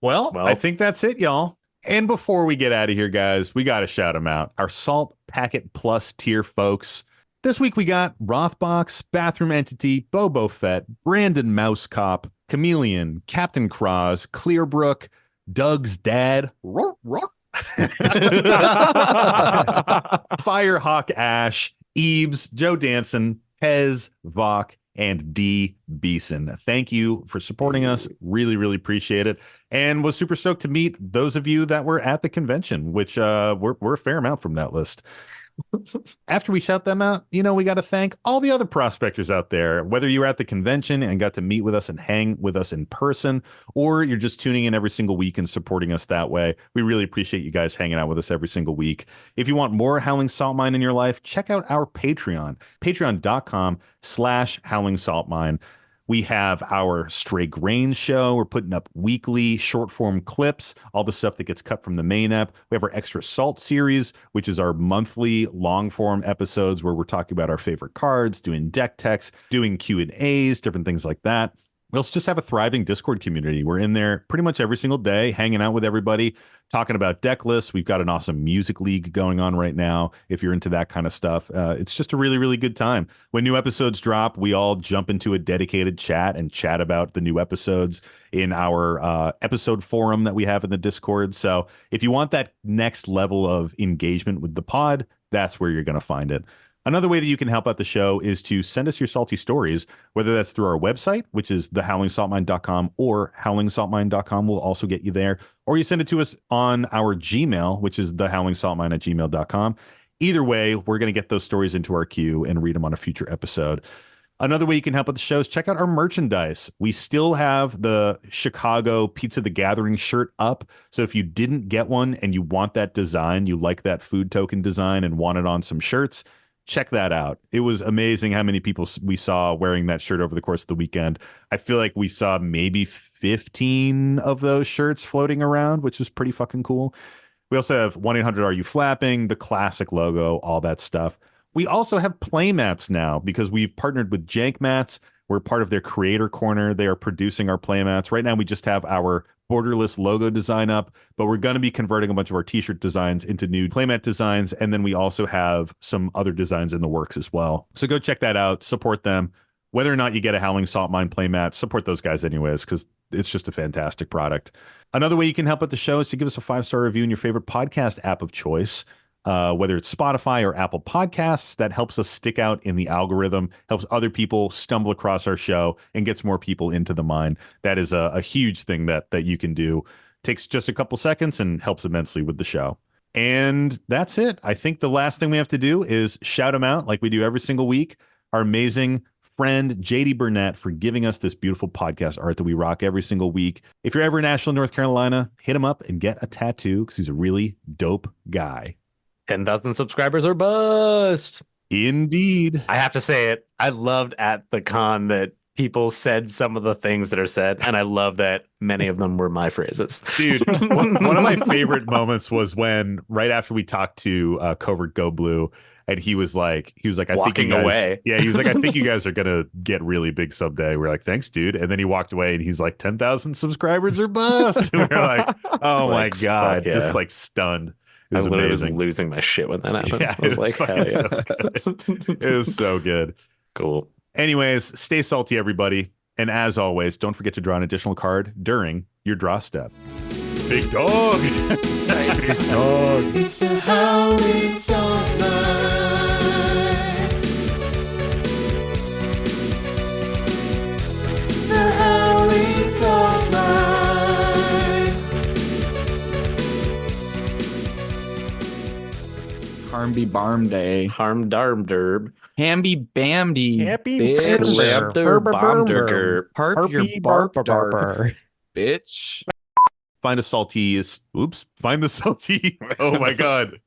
Well, I think that's it, y'all. And before we get out of here, guys, we got to shout them out. Our Salt Packet Plus tier folks. This week we got Rothbox, Bathroom Entity, Bobo Fett, Brandon Mousecop, Chameleon, Captain Cross, Clearbrook, Doug's Dad, Firehawk Ash, Eves, Joe Danson, Pez, Vok, and D. Beeson. Thank you for supporting us. Really, really appreciate it. And was super stoked to meet those of you that were at the convention, which we're a fair amount from that list. After we shout them out, you know, we got to thank all the other prospectors out there, whether you were at the convention and got to meet with us and hang with us in person, or you're just tuning in every single week and supporting us that way. We really appreciate you guys hanging out with us every single week. If you want more Howling Salt Mine in your life, check out our Patreon, patreon.com/Howling Salt Mine. We have our Stray Grain show. We're putting up weekly short form clips, all the stuff that gets cut from the main app. We have our Extra Salt series, which is our monthly long form episodes where we're talking about our favorite cards, doing deck techs, doing Q&As, different things like that. We also just have a thriving Discord community. We're in there pretty much every single day, hanging out with everybody, talking about deck lists. We've got an awesome music league going on right now. If you're into that kind of stuff, it's just a really, really good time. When new episodes drop, we all jump into a dedicated chat and chat about the new episodes in our episode forum that we have in the Discord. So if you want that next level of engagement with the pod, that's where you're going to find it. Another way that you can help out the show is to send us your salty stories, whether that's through our website, which is thehowlingsaltmine.com, or howlingsaltmine.com will also get you there, or you send it to us on our Gmail, which is thehowlingsaltmine@gmail.com. Either way, we're going to get those stories into our queue and read them on a future episode. Another way you can help with the show is check out our merchandise. We still have the Chicago Pizza the Gathering shirt up. So if you didn't get one and you want that design, you like that food token design and want it on some shirts, check that out. It was amazing how many people we saw wearing that shirt over the course of the weekend. I feel like we saw maybe 15 of those shirts floating around, which was pretty fucking cool. We also have 1-800 Are You Flapping, the classic logo, all that stuff. We also have playmats now because we've partnered with Jank Mats. We're part of their creator corner. They are producing our playmats. Right now, we just have our borderless logo design up, but we're going to be converting a bunch of our t-shirt designs into new playmat designs. And then we also have some other designs in the works as well. So go check that out, support them. Whether or not you get a Howling Salt Mine playmat, support those guys anyways, because it's just a fantastic product. Another way you can help out the show is to give us a 5-star review in your favorite podcast app of choice. Whether it's Spotify or Apple Podcasts, that helps us stick out in the algorithm, helps other people stumble across our show and gets more people into the mine. That is a huge thing that you can do. Takes just a couple seconds and helps immensely with the show. And that's it. I think the last thing we have to do is shout them out like we do every single week. Our amazing friend JD Burnett for giving us this beautiful podcast art that we rock every single week. If you're ever in Asheville, North Carolina, hit him up and get a tattoo because he's a really dope guy. 10,000 subscribers or bust. Indeed. I have to say it. I loved at the con that people said some of the things that are said, and I love that many of them were my phrases. Dude, one of my favorite moments was when right after we talked to Covert Go Blue, and he was like, I think Walking you guys, away. Yeah, he was like, I think you guys are gonna get really big someday. We're like, thanks, dude. And then he walked away, and he's like, 10,000 subscribers or bust. And we're like, oh Like, my god, fuck yeah. just like stunned. It I was literally amazing. was losing my shit when that happened. Yeah, I was it like, fucking hell yeah. so good. It was so good. Cool. Anyways, stay salty, everybody. And as always, don't forget to draw an additional card during your draw step. Big dog. Nice. Big dog. It's the Howling Salt Mine. The Howling Salt Mine. Harmby Barm Day. Harm darm derb. Hamby Bamdy. Happy bitch. Slap der bomb der gerb. Harp your bark dark, bitch. Find a salty. Find the salty. Oh my god.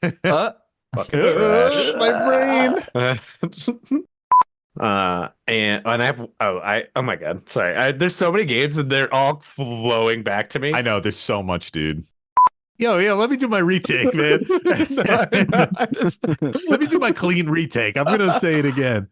Fucking Uh, my brain. And I have oh my god, sorry. There's so many games and they're all flowing back to me. I know there's so much, dude. Yo, let me do my retake, man. Let me do my clean retake. I'm gonna say it again.